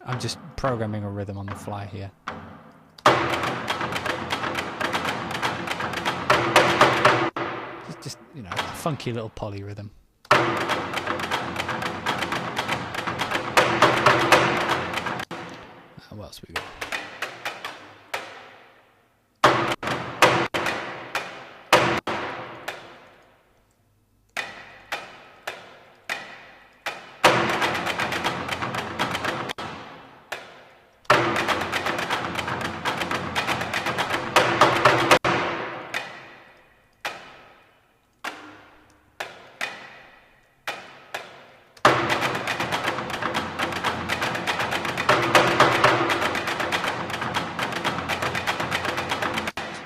Speaker 1: I'm just programming a rhythm on the fly here. Just you know, a funky little polyrhythm. What else we got?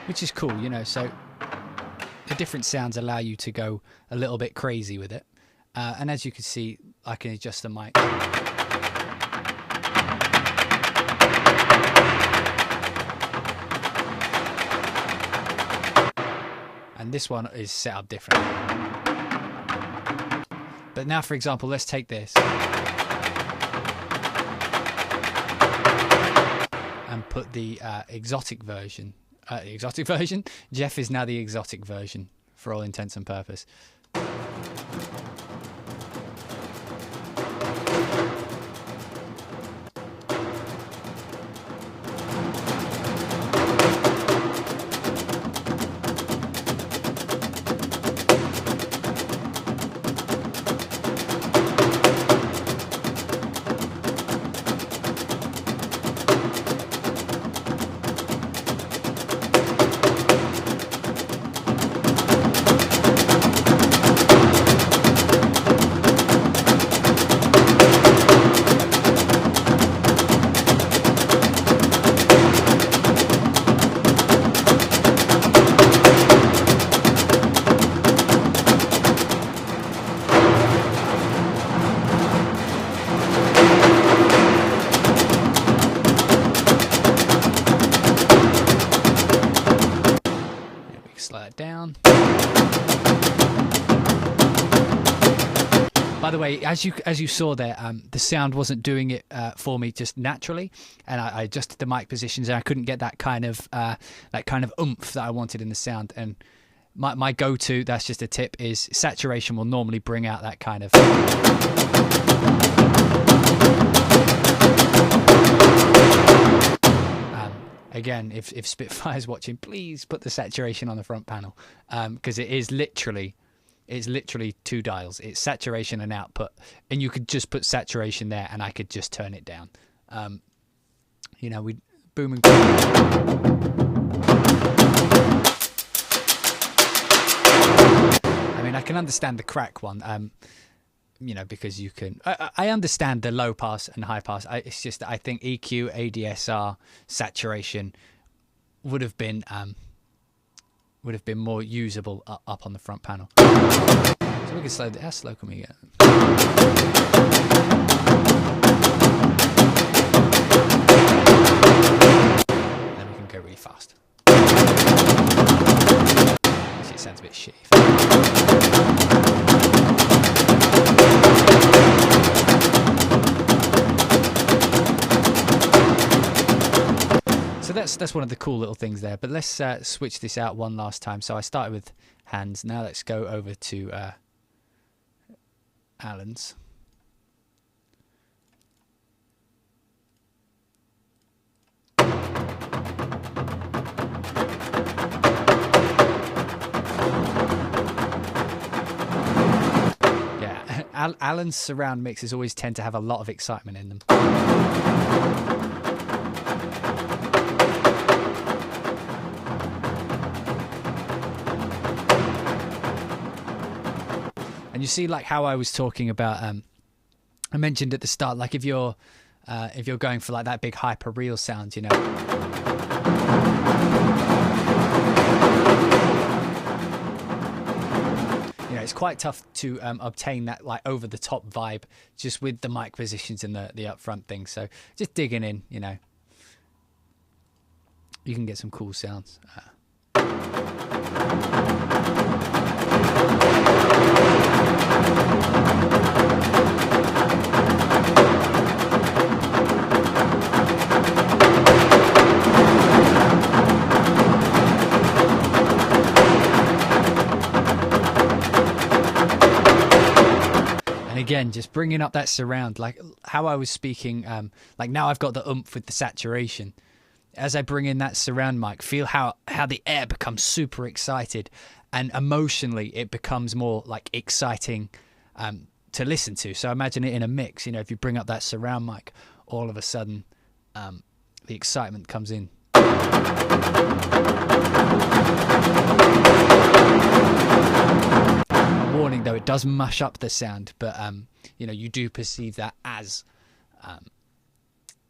Speaker 1: Which is cool, you know, so the different sounds allow you to go a little bit crazy with it. And as you can see, I can adjust the mic. And this one is set up differently. But now, for example, let's take this and put the exotic version. The exotic version? Jeff is now the exotic version for all intents and purpose. Down. By the way, as you saw there, the sound wasn't doing it for me just naturally, and I adjusted the mic positions, and I couldn't get that kind of oomph that I wanted in the sound. And my go-to, that's just a tip, is saturation will normally bring out that kind of. Again, if Spitfire's watching, please put the saturation on the front panel, because it's literally 2 dials. It's saturation and output, and you could just put saturation there, and I could just turn it down. You know, we boom and. I mean, I can understand the crack one. You know, because you can. I understand the low pass and high pass. It's just I think EQ, ADSR, saturation would have been more usable up on the front panel. So we can slow. How slow can we get? Then we can go really fast. Actually, it sounds a bit shitty. So that's one of the cool little things there. But let's switch this out one last time. So I started with hands. Now let's go over to Alan's. Yeah, Alan's surround mixes always tend to have a lot of excitement in them. And you see, like how I was talking about, I mentioned at the start, like if you're going for like that big hyper real sound, you know, it's quite tough to obtain that like over the top vibe just with the mic positions and the upfront thing. So just digging in, you know, you can get some cool sounds. And again, just bringing up that surround, like how I was speaking, like now I've got the oomph with the saturation. As I bring in that surround mic, feel how the air becomes super excited, and emotionally it becomes more like exciting to listen to. So imagine it in a mix, you know, if you bring up that surround mic, all of a sudden the excitement comes in. Warning though, it does mush up the sound, but you know, you do perceive that as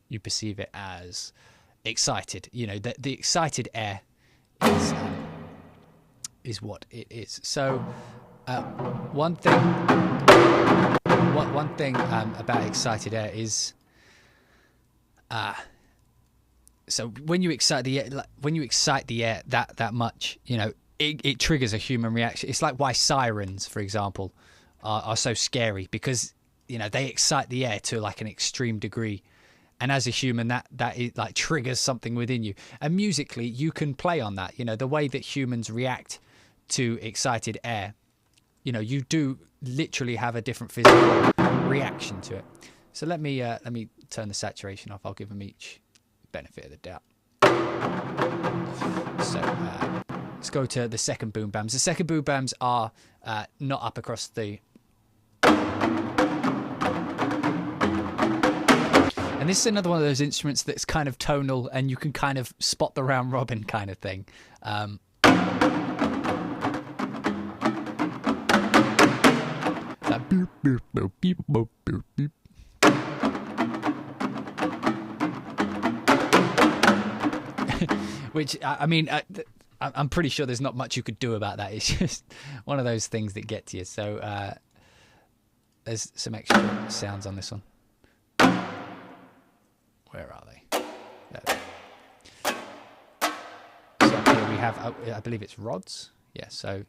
Speaker 1: you perceive it as excited. You know, the excited air is what it is. So one thing about excited air is so when you excite the air, that much, you know, it triggers a human reaction. It's like why sirens, for example, are so scary, because, you know, they excite the air to like an extreme degree. And as a human, that it like triggers something within you. And musically, you can play on that. You know, the way that humans react to excited air, you know, you do literally have a different physical reaction to it. So let me turn the saturation off. I'll give them each benefit of the doubt. So let's go to the second boom bams. The second boom bams are not up across the... And this is another one of those instruments that's kind of tonal, and you can kind of spot the round robin kind of thing. That boop, boop, boop, beep, boop, boop, beep. Which, I mean, I'm pretty sure there's not much you could do about that. It's just one of those things that get to you. So there's some extra sounds on this one. Where are they? There. So here we have, I believe it's rods. Yeah, so...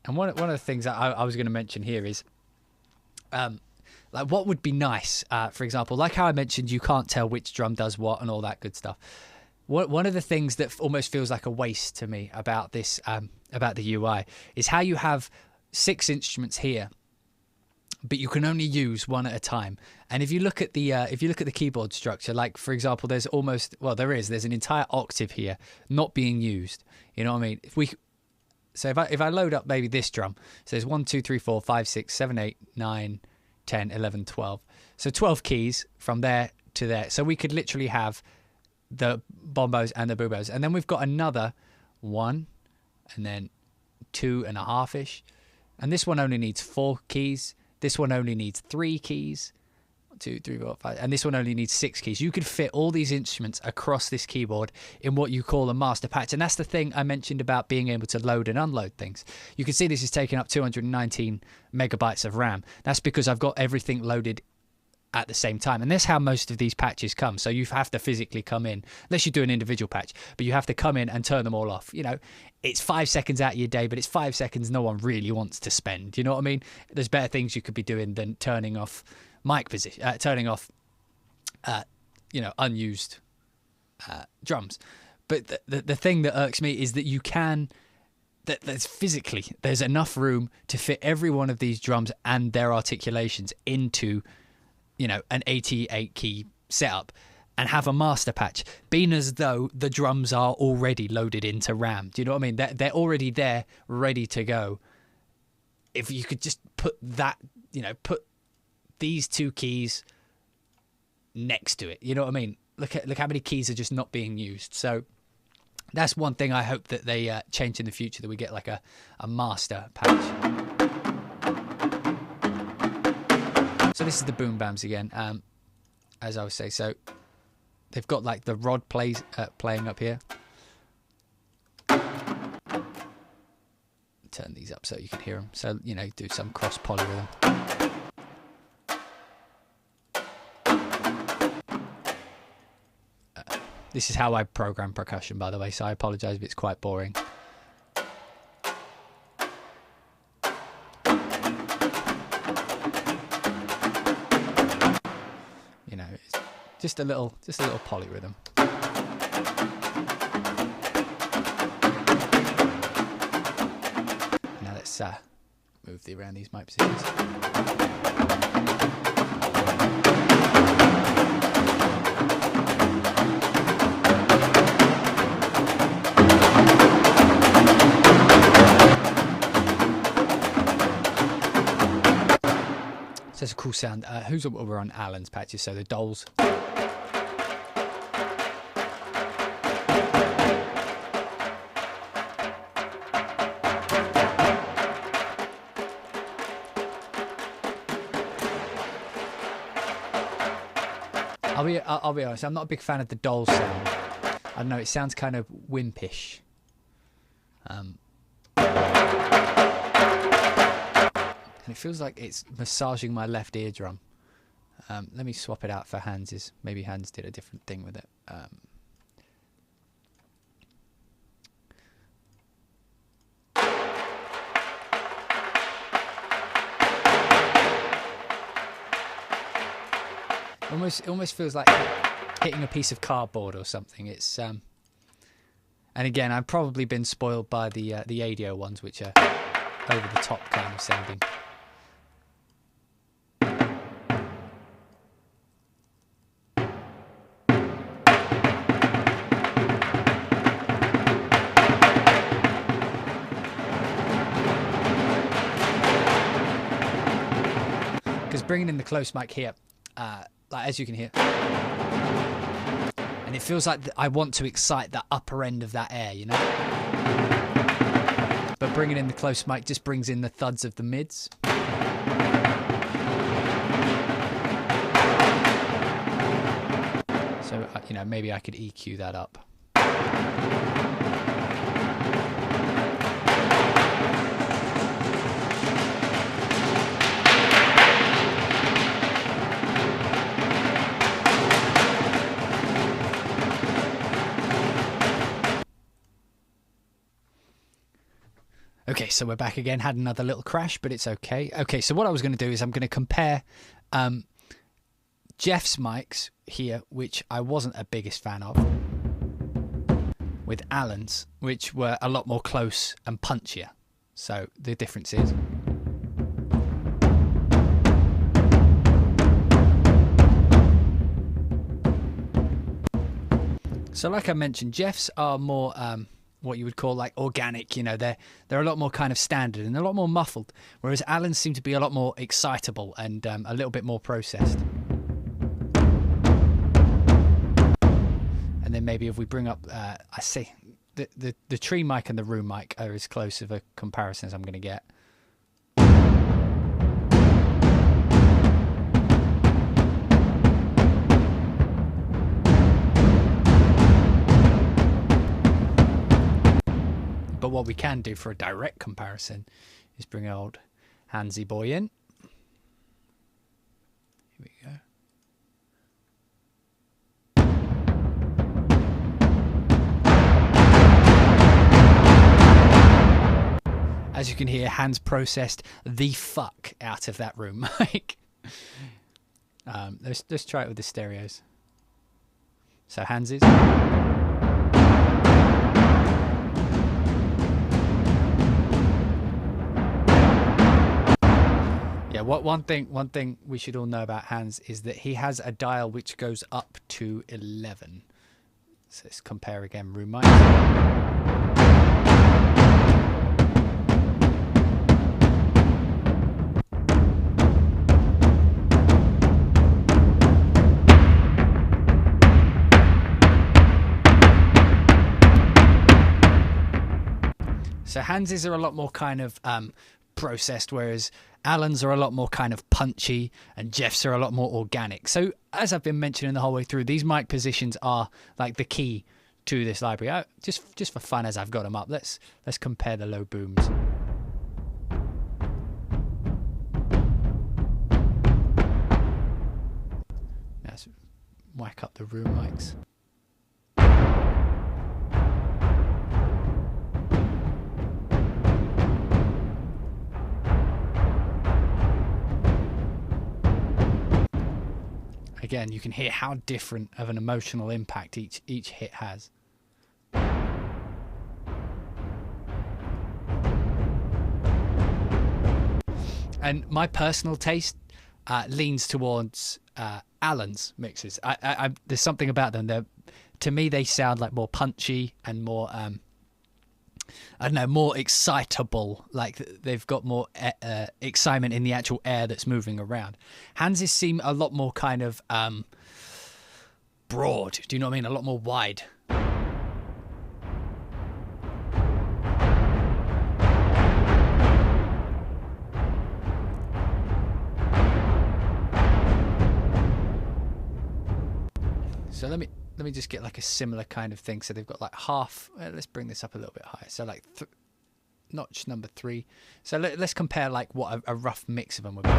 Speaker 1: And one of the things that I was going to mention here is... like what would be nice, for example, like how I mentioned you can't tell which drum does what and all that good stuff. One of the things that almost feels like a waste to me about this, about the UI, is how you have 6 instruments here, but you can only use one at a time. And if you look at the keyboard structure, like for example, there's an entire octave here not being used. You know what I mean? So if I load up maybe this drum, so there's 1, 2, 3, 4, 5, 6, 7, 8, 9, 10, 11, 12. So 12 keys from there to there. So we could literally have the bombos and the boobos. And then we've got another 1 and then 2.5-ish. And this one only needs 4 keys. This one only needs 3 keys. 1, 2, 3, 4, 5. And this one only needs 6 keys. You could fit all these instruments across this keyboard in what you call a master patch. And that's the thing I mentioned about being able to load and unload things. You can see this is taking up 219 megabytes of RAM. That's because I've got everything loaded at the same time. And that's how most of these patches come. So you have to physically come in, unless you do an individual patch, but you have to come in and turn them all off. You know, it's 5 seconds out of your day, but it's 5 seconds no one really wants to spend. You know what I mean? There's better things you could be doing than turning off mic position, turning off, you know, unused drums. But the thing that irks me is that you can, there's physically, there's enough room to fit every one of these drums and their articulations into, you know, an 88 key setup and have a master patch, being as though the drums are already loaded into RAM. Do you know what I mean? They're already there, ready to go. If you could just put that, you know, put these two keys next to it, you know what I mean? Look how many keys are just not being used. So that's one thing I hope that they change in the future, that we get like a master patch. So this is the boom bams again, as I was saying. So they've got like the rod playing up here. Turn these up so you can hear them. So, you know, do some cross poly with them. This is how I program percussion, by the way, so I apologise if it's quite boring. You know, it's just a little polyrhythm. Now let's move around these mic positions. So it's a cool sound. We're on Alan's patches, so the Doles. I'll be honest, I'm not a big fan of the Doles sound. I don't know, it sounds kind of wimpish. And it feels like it's massaging my left eardrum. Let me swap it out for Hans's. Maybe Hans did a different thing with it. It almost feels like hitting a piece of cardboard or something. It's and again, I've probably been spoiled by the ADO ones, which are over the top kind of sounding. Because bringing in the close mic here, like as you can hear, and it feels like I want to excite the upper end of that air, you know. But bringing in the close mic just brings in the thuds of the mids. So you know, maybe I could EQ that up. Okay, so we're back again. Had another little crash, but it's okay. Okay, so what I was going to do is I'm going to compare Jeff's mics here, which I wasn't a biggest fan of, with Alan's, which were a lot more close and punchier. So the difference is... So like I mentioned, Jeff's are more... what you would call like organic, you know, they're a lot more kind of standard and a lot more muffled, whereas Alan's seem to be a lot more excitable and a little bit more processed. And then maybe if we bring up, I see the tree mic and the room mic are as close of a comparison as I'm going to get. But what we can do for a direct comparison is bring old Hansy boy in. Here we go. As you can hear, Hans processed the fuck out of that room mic. Let's try it with the stereos. So Hans is. Yeah, one thing we should all know about Hans is that he has a dial which goes up to 11. So let's compare again room mics. So Hans's are a lot more kind of processed, whereas Alan's are a lot more kind of punchy, and Jeff's are a lot more organic. So as I've been mentioning the whole way through, these mic positions are like the key to this library. Just for fun, as I've got them up, let's compare the low booms. Let's whack up the room mics. Again, you can hear how different of an emotional impact each hit has. And my personal taste leans towards Alan's mixes. There's something about them. To me, they sound like more punchy and more, I don't know, more excitable. Like they've got more excitement in the actual air that's moving around. Hans's seem a lot more kind of broad. Do you know what I mean? A lot more wide. So let me just get like a similar kind of thing. So they've got like half. Let's bring this up a little bit higher. So like notch number 3. So let's compare like what a rough mix of them would be.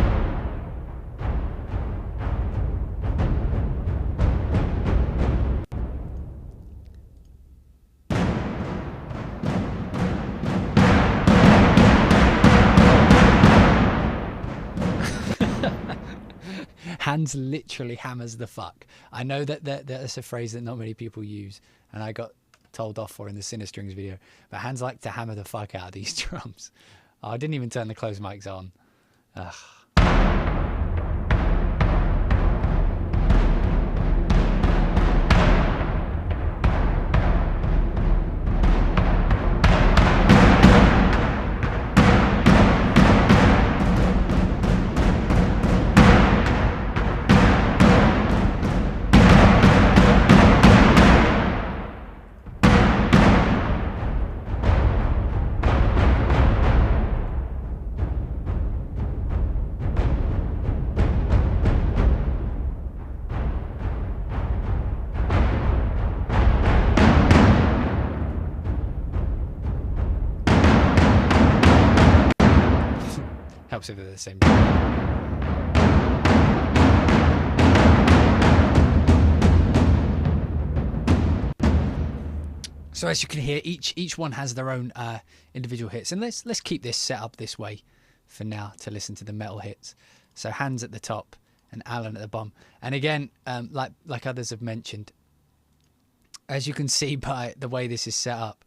Speaker 1: Hans literally hammers the fuck. I know that's a phrase that not many people use, and I got told off for in the Cinestrings video, but Hans like to hammer the fuck out of these drums. Oh, I didn't even turn the closed mics on. Ugh. Helps if they're the same. So as you can hear, each one has their own individual hits, and let's keep this set up this way for now to listen to the metal hits. So Hans at the top and Alan at the bottom. And again, like others have mentioned, as you can see by the way this is set up,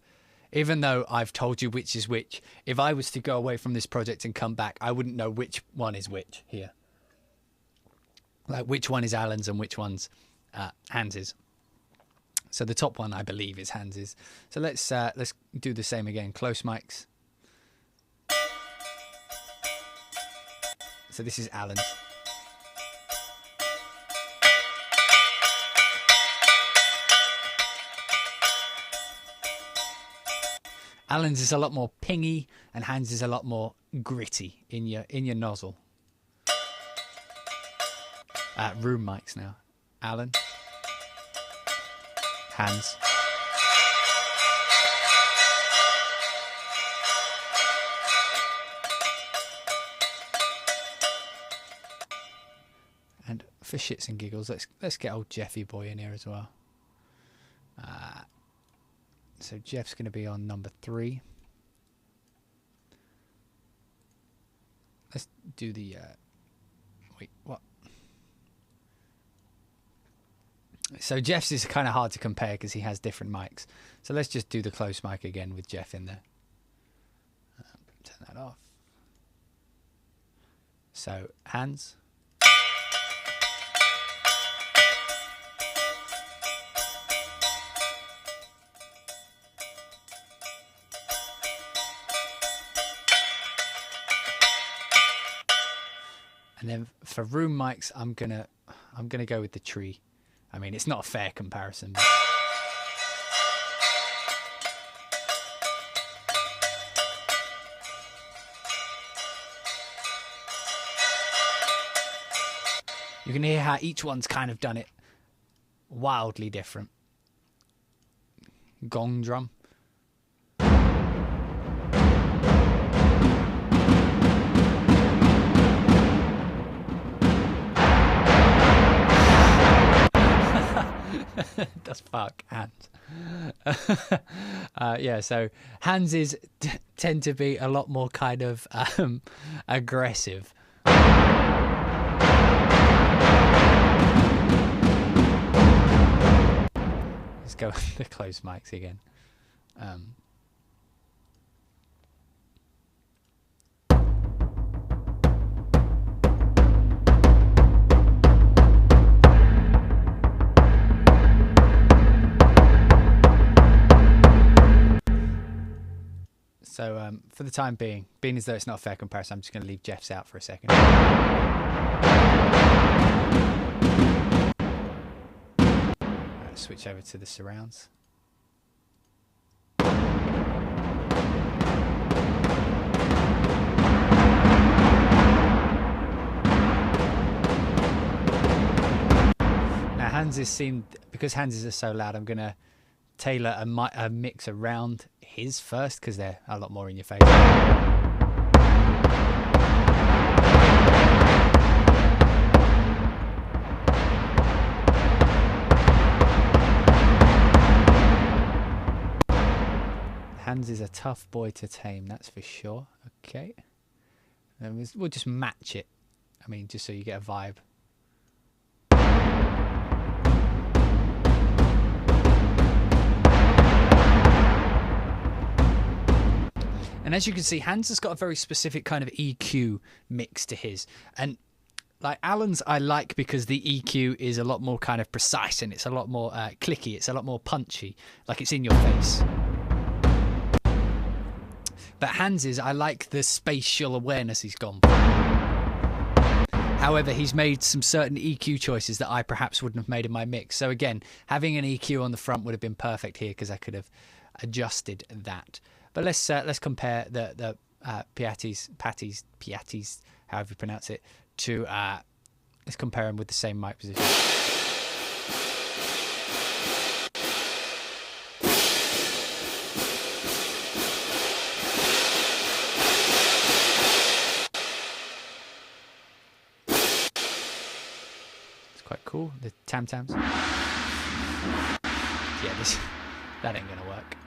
Speaker 1: even though I've told you which is which, if I was to go away from this project and come back, I wouldn't know which one is which here. Like which one is Alan's and which one's Hans's. So the top one, I believe, is Hans's. So let's do the same again. Close mics. So this is Alan's. Alan's is a lot more pingy, and Hans is a lot more gritty in your nozzle. Room mics now. Alan. Hans. And for shits and giggles, let's get old Jeffy boy in here as well. So Jeff's going to be on number 3. let's do the wait, what? So Jeff's is kind of hard to compare because he has different mics. So let's just do the close mic again with Jeff in there. Turn that off. So hands. And then for room mics, I'm gonna go with the tree. I mean, it's not a fair comparison. But you can hear how each one's kind of done it wildly different. Gong drum. That's fuck hands. Yeah, so hands is tend to be a lot more kind of aggressive. Let's go with the close mics again. So for the time being as though it's not a fair comparison, I'm just going to leave Jeff's out for a second. Switch over to the surrounds. Now Hans's seemed, because Hans's are so loud, I'm going to tailor a mix around his first because they're a lot more in your face. Hans is a tough boy to tame, that's for sure. Okay, and we'll just match it. I mean, just so you get a vibe. And as you can see, Hans has got a very specific kind of EQ mix to his. And like Alan's I like because the EQ is a lot more kind of precise and it's a lot more clicky. It's a lot more punchy, like it's in your face. But Hans's, I like the spatial awareness he's gone for. However, he's made some certain EQ choices that I perhaps wouldn't have made in my mix. So again, having an EQ on the front would have been perfect here because I could have adjusted that. But let's compare the Piattis, however you pronounce it, to let's compare them with the same mic position. It's quite cool. The tam-tams. Yeah, that ain't gonna work.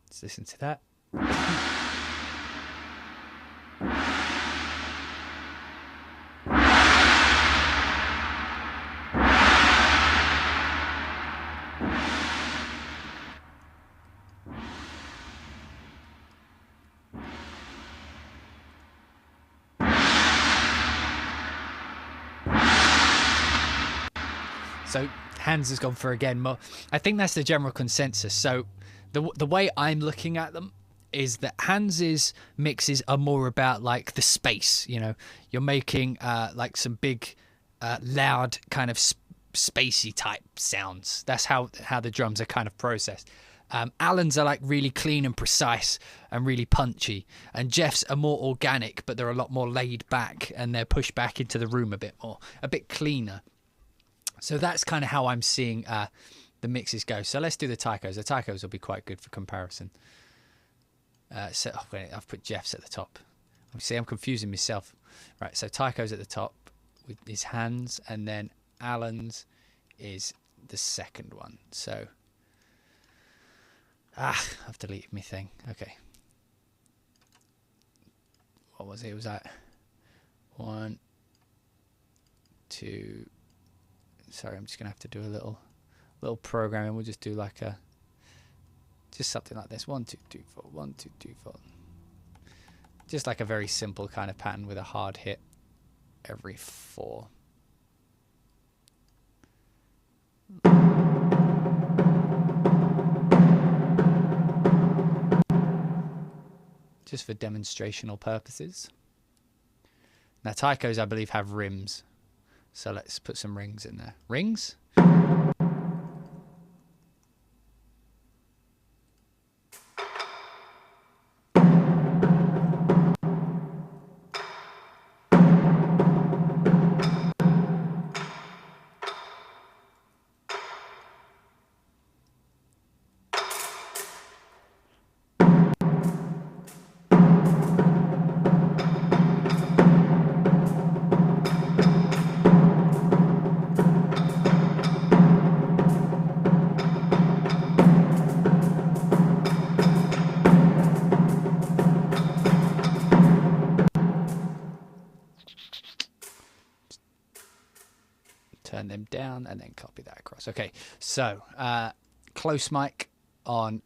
Speaker 1: Let's listen to that. So Hans has gone for again more. I think that's the general consensus. So the way I'm looking at them is that Hans's mixes are more about like the space. You know, you're making like some big, loud kind of spacey type sounds. That's how the drums are kind of processed. Alan's are like really clean and precise and really punchy, and Jeff's are more organic, but they're a lot more laid back and they're pushed back into the room a bit more, a bit cleaner. So that's kind of how I'm seeing the mixes go. So let's do the taikos. The taikos will be quite good for comparison. So I've put Jeff's at the top. See, I'm confusing myself. Right, so taikos at the top with his hands, and then Alan's is the second one. So, I've deleted my thing. Okay. What was it? It was at 1, 2. Sorry, I'm just gonna have to do a little programming. We'll just do like just something like this. 1, 2, 2, 4. 1, 2, 2, 4. Just like a very simple kind of pattern with a hard hit every 4. Just for demonstrational purposes. Now taikos, I believe, have rims. So let's put some rings in there. Rings? Turn them down and then copy that across. Okay, so close mic on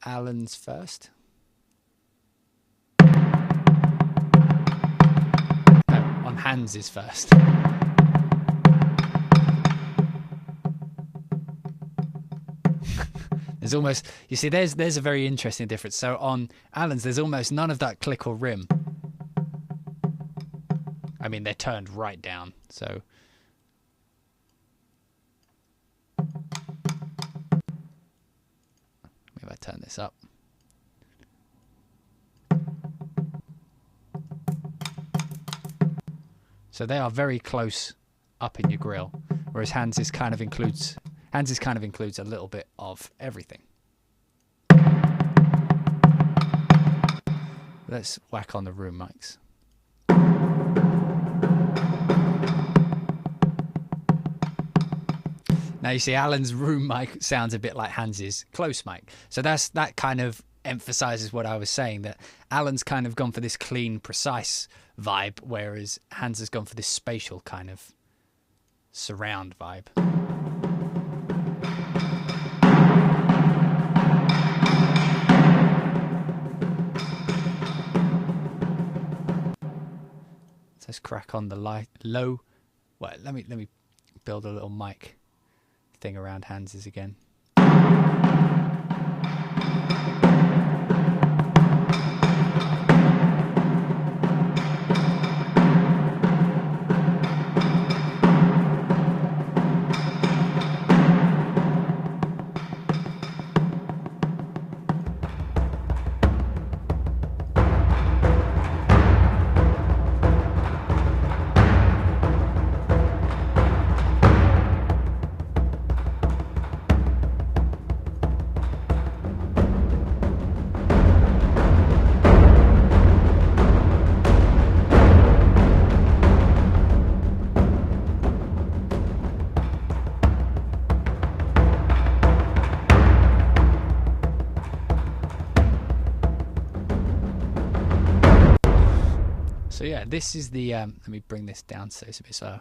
Speaker 1: Alan's first. No, on Hans's first. There's almost, you see, there's a very interesting difference. So on Alan's, there's almost none of that click or rim. I mean, they're turned right down, so. Maybe I turn this up. So they are very close up in your grill, whereas Hans's kind of includes a little bit of everything. Let's whack on the room mics. Now you see Alan's room mic sounds a bit like Hans's close mic. So that kind of emphasizes what I was saying, that Alan's kind of gone for this clean, precise vibe, whereas Hans has gone for this spatial kind of surround vibe. Let's crack on the low. Well, let me build a little mic thing around Hans's again. So yeah, this is the, let me bring this down so it's a bit slower.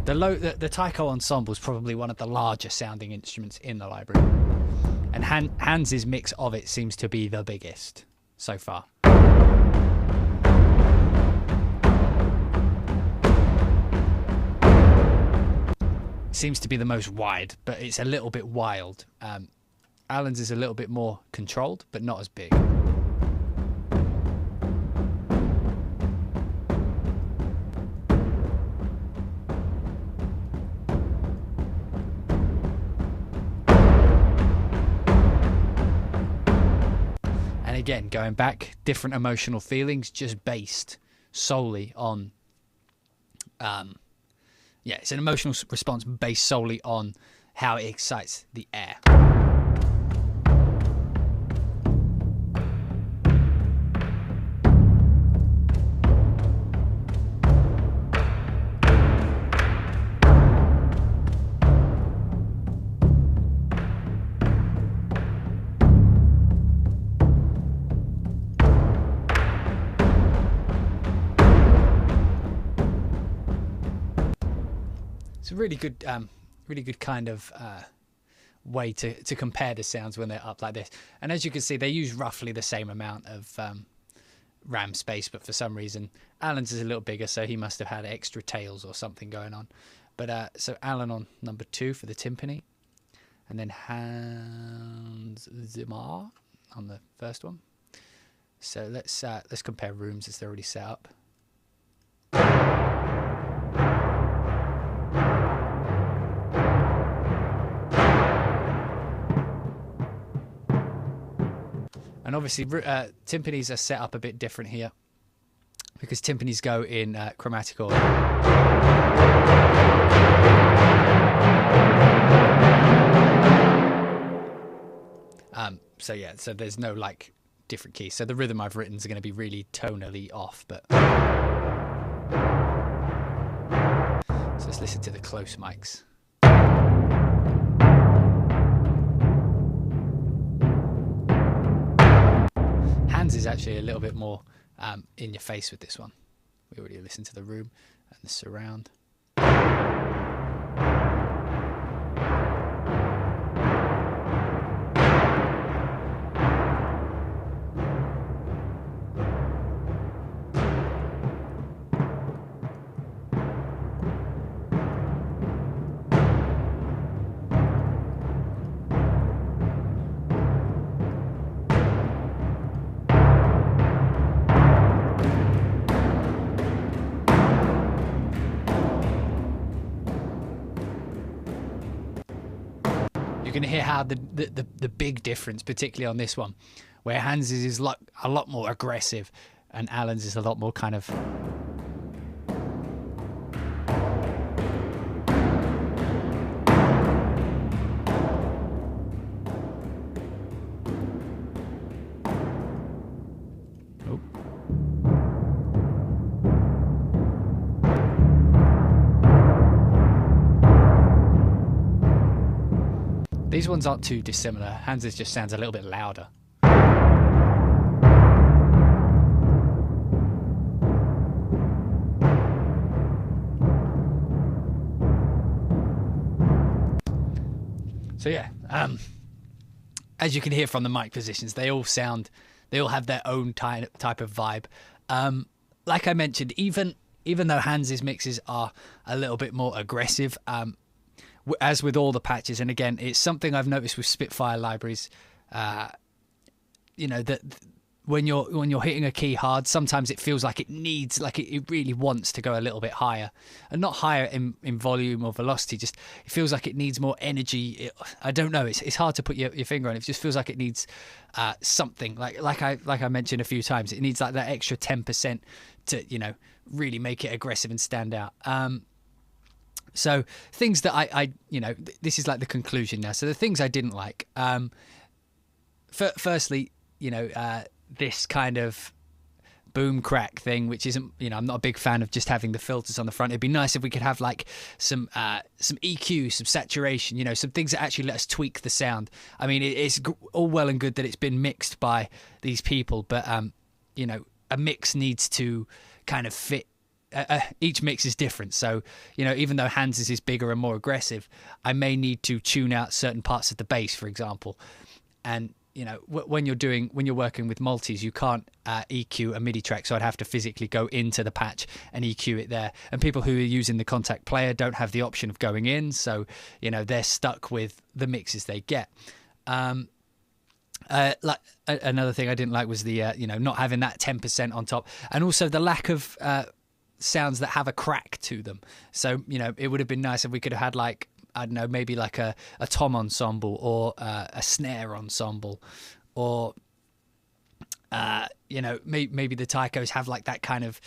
Speaker 1: The taiko ensemble is probably one of the larger sounding instruments in the library. And Hans's mix of it seems to be the biggest so far. Seems to be the most wide, but it's a little bit wild. Alan's is a little bit more controlled, but not as big. And again, going back, different emotional feelings just based solely on yeah, it's an emotional response based solely on how it excites the air. It's a really good kind of way to compare the sounds when they're up like this. And as you can see, they use roughly the same amount of RAM space, but for some reason Alan's is a little bigger, so he must have had extra tails or something going on. But so Alan on number 2 for the timpani, and then Hans Zimmer on the first one. So let's compare rooms as they're already set up. And obviously, timpanis are set up a bit different here, because timpanis go in chromatic order. So yeah, so there's no like different keys. So the rhythm I've written is going to be really tonally off. But so let's listen to the close mics. Hans is actually a little bit more in your face with this one. We already listened to the room and the surround. You can hear how the big difference, particularly on this one, where Hans's is like a lot more aggressive and Alan's is a lot more kind of... These ones aren't too dissimilar. Hans's just sounds a little bit louder. So yeah, as you can hear from the mic positions, they all have their own type of vibe. Like I mentioned, even though Hans's mixes are a little bit more aggressive, as with all the patches, and again, it's something I've noticed with Spitfire libraries, you know, that when you're hitting a key hard, sometimes it feels like it needs, like it really wants to go a little bit higher, and not higher in volume or velocity, just it feels like it needs more energy. I don't know, it's hard to put your finger on it. It just feels like it needs something, like I mentioned a few times, it needs like that extra 10% to, you know, really make it aggressive and stand out. So things that I you know, this is like the conclusion now. So the things I didn't like, firstly, you know, this kind of boom crack thing, which isn't, you know, I'm not a big fan of just having the filters on the front. It'd be nice if we could have like some EQ, some saturation, you know, some things that actually let us tweak the sound. I mean, it's all well and good that it's been mixed by these people, but you know, a mix needs to kind of fit. Each mix is different, so you know, even though Hans's is bigger and more aggressive, I may need to tune out certain parts of the bass, for example. And you know, when you're working with multis, you can't EQ a MIDI track, so I'd have to physically go into the patch and EQ it there. And people who are using the Contact Player don't have the option of going in, so you know, they're stuck with the mixes they get. Like another thing I didn't like was the you know, not having that 10% on top, and also the lack of sounds that have a crack to them. So you know, it would have been nice if we could have had, like, I don't know, maybe like a tom ensemble or a snare ensemble, or you know, maybe the taikos have like that kind of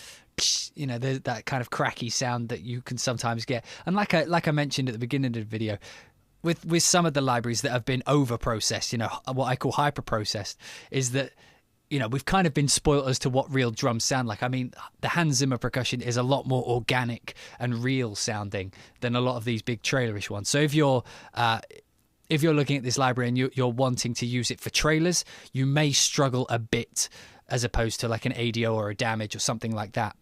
Speaker 1: you know, that kind of cracky sound that you can sometimes get. And like I mentioned at the beginning of the video, with some of the libraries that have been over processed, you know, what I call hyper processed, is that, you know, we've kind of been spoiled as to what real drums sound like. I mean, the Hans Zimmer Percussion is a lot more organic and real sounding than a lot of these big trailerish ones. So if you're looking at this library and you're wanting to use it for trailers, you may struggle a bit as opposed to like an ADO or a Damage or something like that.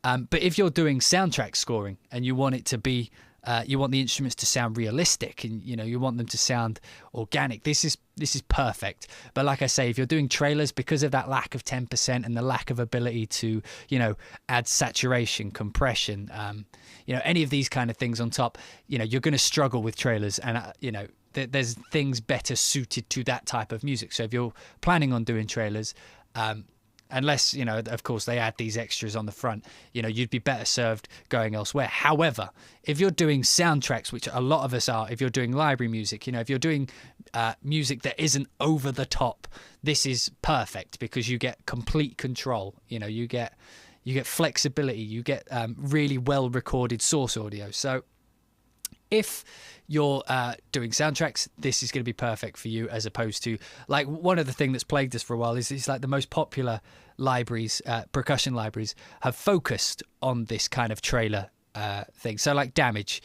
Speaker 1: But if you're doing soundtrack scoring and you want it to be, you want the instruments to sound realistic, and you know, you want them to sound organic, this is perfect. But like I say, if you're doing trailers, because of that lack of 10% and the lack of ability to, you know, add saturation, compression, you know, any of these kind of things on top, you know, you're going to struggle with trailers. And you know, there's things better suited to that type of music. So if you're planning on doing trailers, unless, you know, of course they add these extras on the front, you know, you'd be better served going elsewhere. However, if you're doing soundtracks, which a lot of us are, if you're doing library music, you know, if you're doing music that isn't over the top, this is perfect, because you get complete control. You know, you get flexibility, you get really well recorded source audio. So if you're doing soundtracks, this is going to be perfect for you, as opposed to, like, one of the things that's plagued us for a while is like the most popular libraries, percussion libraries, have focused on this kind of trailer thing. So like Damage,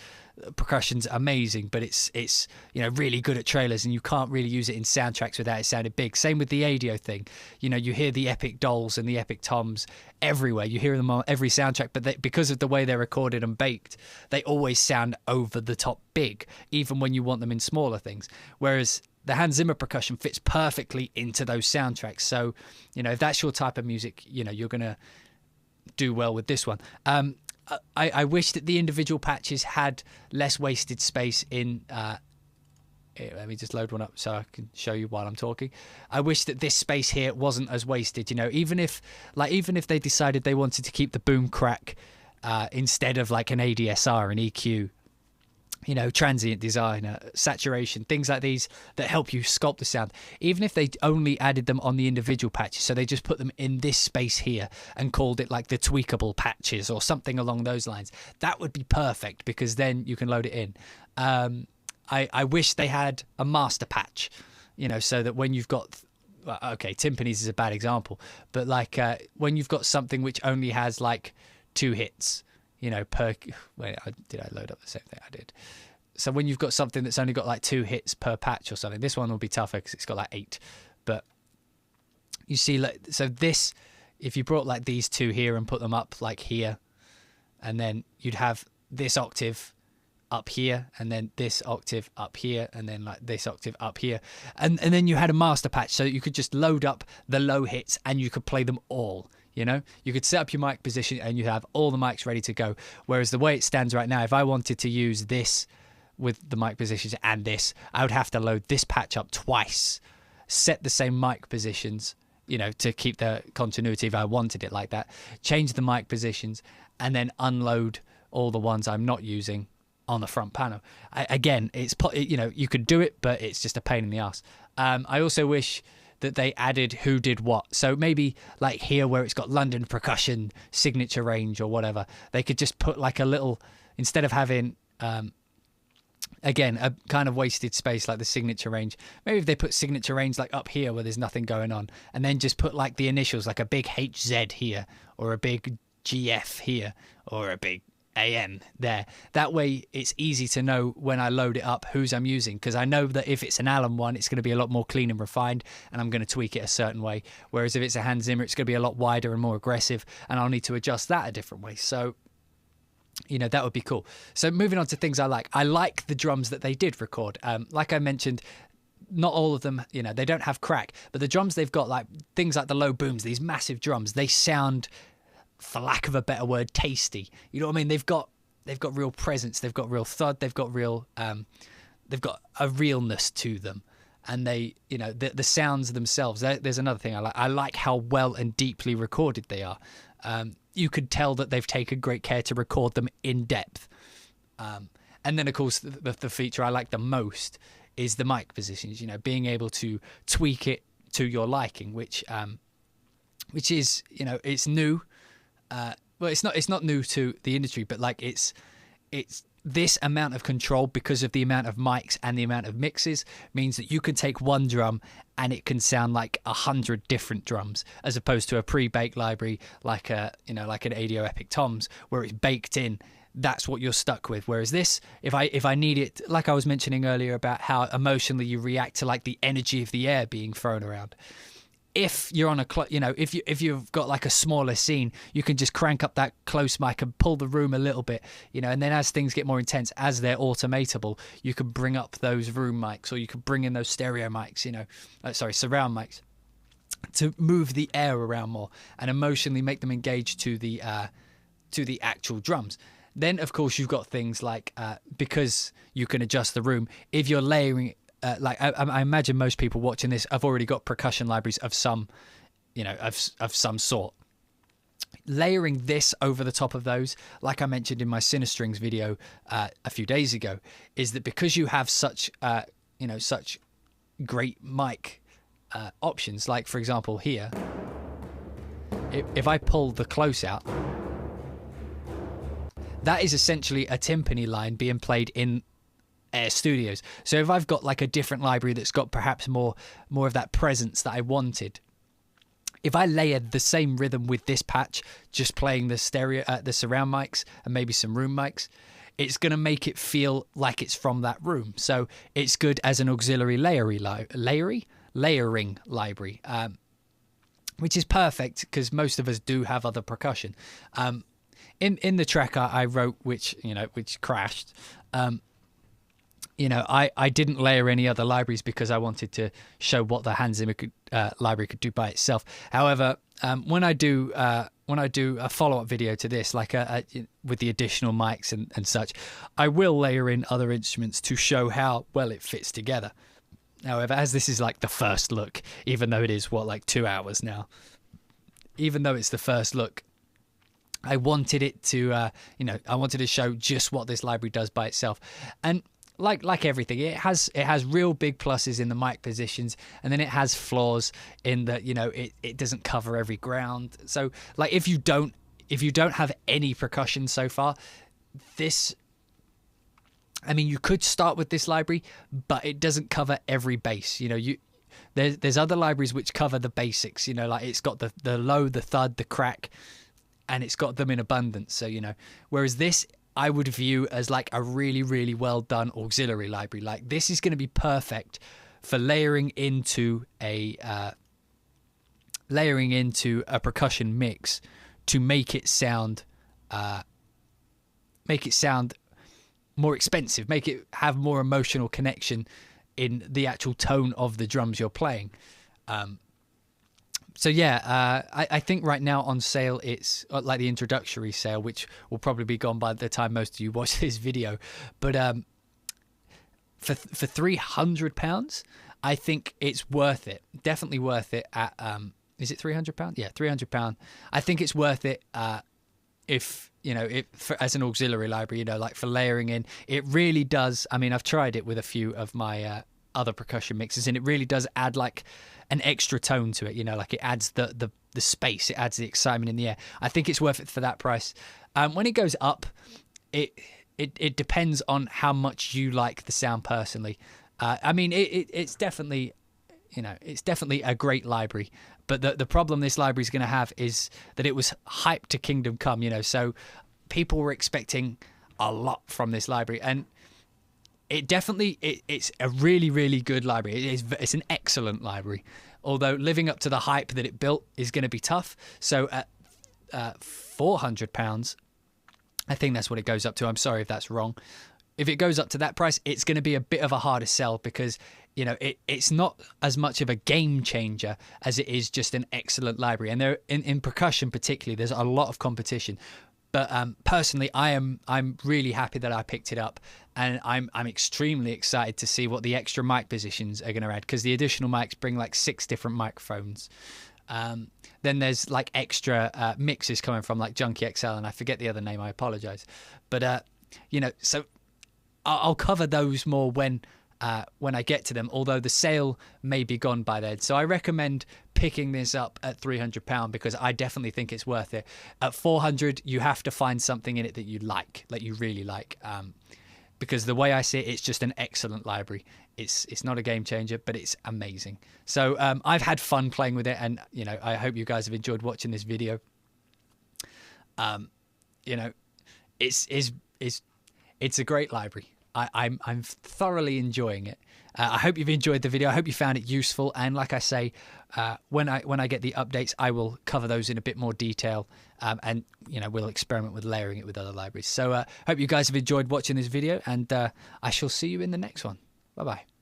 Speaker 1: percussion's amazing, but it's you know, really good at trailers, and you can't really use it in soundtracks without it sounding big. Same with the ADO thing. You know, you hear the epic dolls and the epic toms everywhere. You hear them on every soundtrack, but because of the way they're recorded and baked, they always sound over the top big, even when you want them in smaller things. Whereas the Hans Zimmer Percussion fits perfectly into those soundtracks. So, you know, if that's your type of music, you know, you're gonna do well with this one. I wish that the individual patches had less wasted space in. Let me just load one up so I can show you while I'm talking. I wish that this space here wasn't as wasted. You know, even if they decided they wanted to keep the boom crack instead of like an ADSR, an EQ, you know, transient design, saturation, things like these that help you sculpt the sound. Even if they only added them on the individual patches, so they just put them in this space here and called it like the tweakable patches or something along those lines, that would be perfect, because then you can load it in. I wish they had a master patch, you know, so that when you've got, okay, Timpanis is a bad example, but like when you've got something which only has like 2 hits, you know, wait, did I load up the same thing? I did. So when you've got something that's only got like 2 hits per patch or something, this one will be tougher because it's got like 8. But you see, like, so this, if you brought like these 2 here and put them up like here, and then you'd have this octave up here, and then this octave up here, and then like this octave up here, and then you had a master patch, so you could just load up the low hits and you could play them all. You know, you could set up your mic position and you have all the mics ready to go. Whereas the way it stands right now, if I wanted to use this with the mic positions and this, I would have to load this patch up twice, set the same mic positions, you know, to keep the continuity if I wanted it like that, change the mic positions, and then unload all the ones I'm not using on the front panel. Again, it's, you know, you could do it, but it's just a pain in the ass. I also wish that they added who did what. So maybe like here where it's got London Percussion signature range or whatever, they could just put like a little, instead of having again a kind of wasted space like the signature range, maybe if they put signature range like up here where there's nothing going on, and then just put like the initials, like a big HZ here, or a big GF here, or a big AM there. That way it's easy to know when I load it up whose I'm using, because I know that if it's an Allen one, it's going to be a lot more clean and refined, and I'm going to tweak it a certain way. Whereas if it's a Hans Zimmer, it's going to be a lot wider and more aggressive, and I'll need to adjust that a different way. So, you know, that would be cool. So moving on to things I like the drums that they did record. Like I mentioned, not all of them, you know, they don't have crack, but the drums they've got, like things like the low booms, these massive drums, they sound, for lack of a better word, tasty. You know what I mean? They've got real presence, they've got real thud, they've got real they've got a realness to them, and they, you know, the sounds themselves. There's another thing I like how well and deeply recorded they are. You could tell that they've taken great care to record them in depth. And then of course the feature I like the most is the mic positions, you know, being able to tweak it to your liking, which is, you know, it's new. well, it's not new to the industry, but like it's this amount of control because of the amount of mics and the amount of mixes means that you can take one drum and it can sound like 100 different drums, as opposed to a pre-baked library like like an ADO Epic Toms where it's baked in. That's what you're stuck with. Whereas this, if I need it, like I was mentioning earlier about how emotionally you react to like the energy of the air being thrown around. If you're on if you've got like a smaller scene, you can just crank up that close mic and pull the room a little bit, and then as things get more intense, as they're automatable, you can bring up those room mics, or you can bring in those stereo mics, surround mics, to move the air around more and emotionally make them engage to the actual drums. Then, of course, you've got things like, because you can adjust the room, if you're layering, I imagine most people watching this have already got percussion libraries of some, of some sort. Layering this over the top of those, like I mentioned in my Cinestrings video a few days ago, is that because you have such great mic options, like for example here, if I pull the close out, that is essentially a timpani line being played in Air Studios. So if I've got like a different library that's got perhaps more of that presence that I wanted, if I layered the same rhythm with this patch, just playing the surround mics and maybe some room mics, it's going to make it feel like it's from that room. So it's good as an auxiliary layering library, which is perfect because most of us do have other percussion. In the track I wrote, which crashed, I didn't layer any other libraries because I wanted to show what the Hans Zimmer library could do by itself. However, when I do a follow-up video to this, like with the additional mics and such, I will layer in other instruments to show how well it fits together. However, as this is like the first look, even though it is 2 hours now, even though it's the first look, I wanted it to, I wanted to show just what this library does by itself. And like everything, it has real big pluses in the mic positions, and then it has flaws in that, it doesn't cover every ground. So like if you don't have any percussion so far, you could start with this library, but it doesn't cover every bass. There's other libraries which cover the basics, like it's got the low, the thud, the crack, and it's got them in abundance. So, whereas this, I would view as like a really, really well done auxiliary library. Like this is going to be perfect for layering into a percussion mix to make it sound more expensive, make it have more emotional connection in the actual tone of the drums you're playing. I think right now on sale it's like the introductory sale, which will probably be gone by the time most of you watch this video. But for £300, I think it's worth it. Definitely worth it. At is it £300? Yeah, £300. I think it's worth it if as an auxiliary library. Like for layering in, it really does. I mean, I've tried it with a few of my other percussion mixes, and it really does add like an extra tone to it. Like it adds the space, it adds the excitement in the air. I think it's worth it for that price. When it goes up, it depends on how much you like the sound personally. It's definitely a great library, but the problem this library is going to have is that it was hyped to Kingdom Come. So people were expecting a lot from this library, and it's a really, really good library. It's an excellent library, although living up to the hype that it built is going to be tough. So at £400, I think that's what it goes up to. I'm sorry if that's wrong. If it goes up to that price, it's going to be a bit of a harder sell because it's not as much of a game changer as it is just an excellent library. And there in percussion particularly, there's a lot of competition. But personally, I'm really happy that I picked it up, and I'm extremely excited to see what the extra mic positions are going to add, because the additional mics bring like 6 different microphones. Then there's like extra mixes coming from like Junkie XL, and I forget the other name. I apologize, but so I'll cover those more when when I get to them, although the sale may be gone by then. So I recommend picking this up at £300 because I definitely think it's worth it. At 400, you have to find something in it that you like, that you really like. Because the way I see it, it's just an excellent library. It's not a game changer, but it's amazing. So I've had fun playing with it, and you know, I hope you guys have enjoyed watching this video. You know, it's a great library. I'm thoroughly enjoying it. I hope you've enjoyed the video. I hope you found it useful. And like I say, when I get the updates, I will cover those in a bit more detail. And you know, we'll experiment with layering it with other libraries. So hope you guys have enjoyed watching this video, and I shall see you in the next one. Bye bye.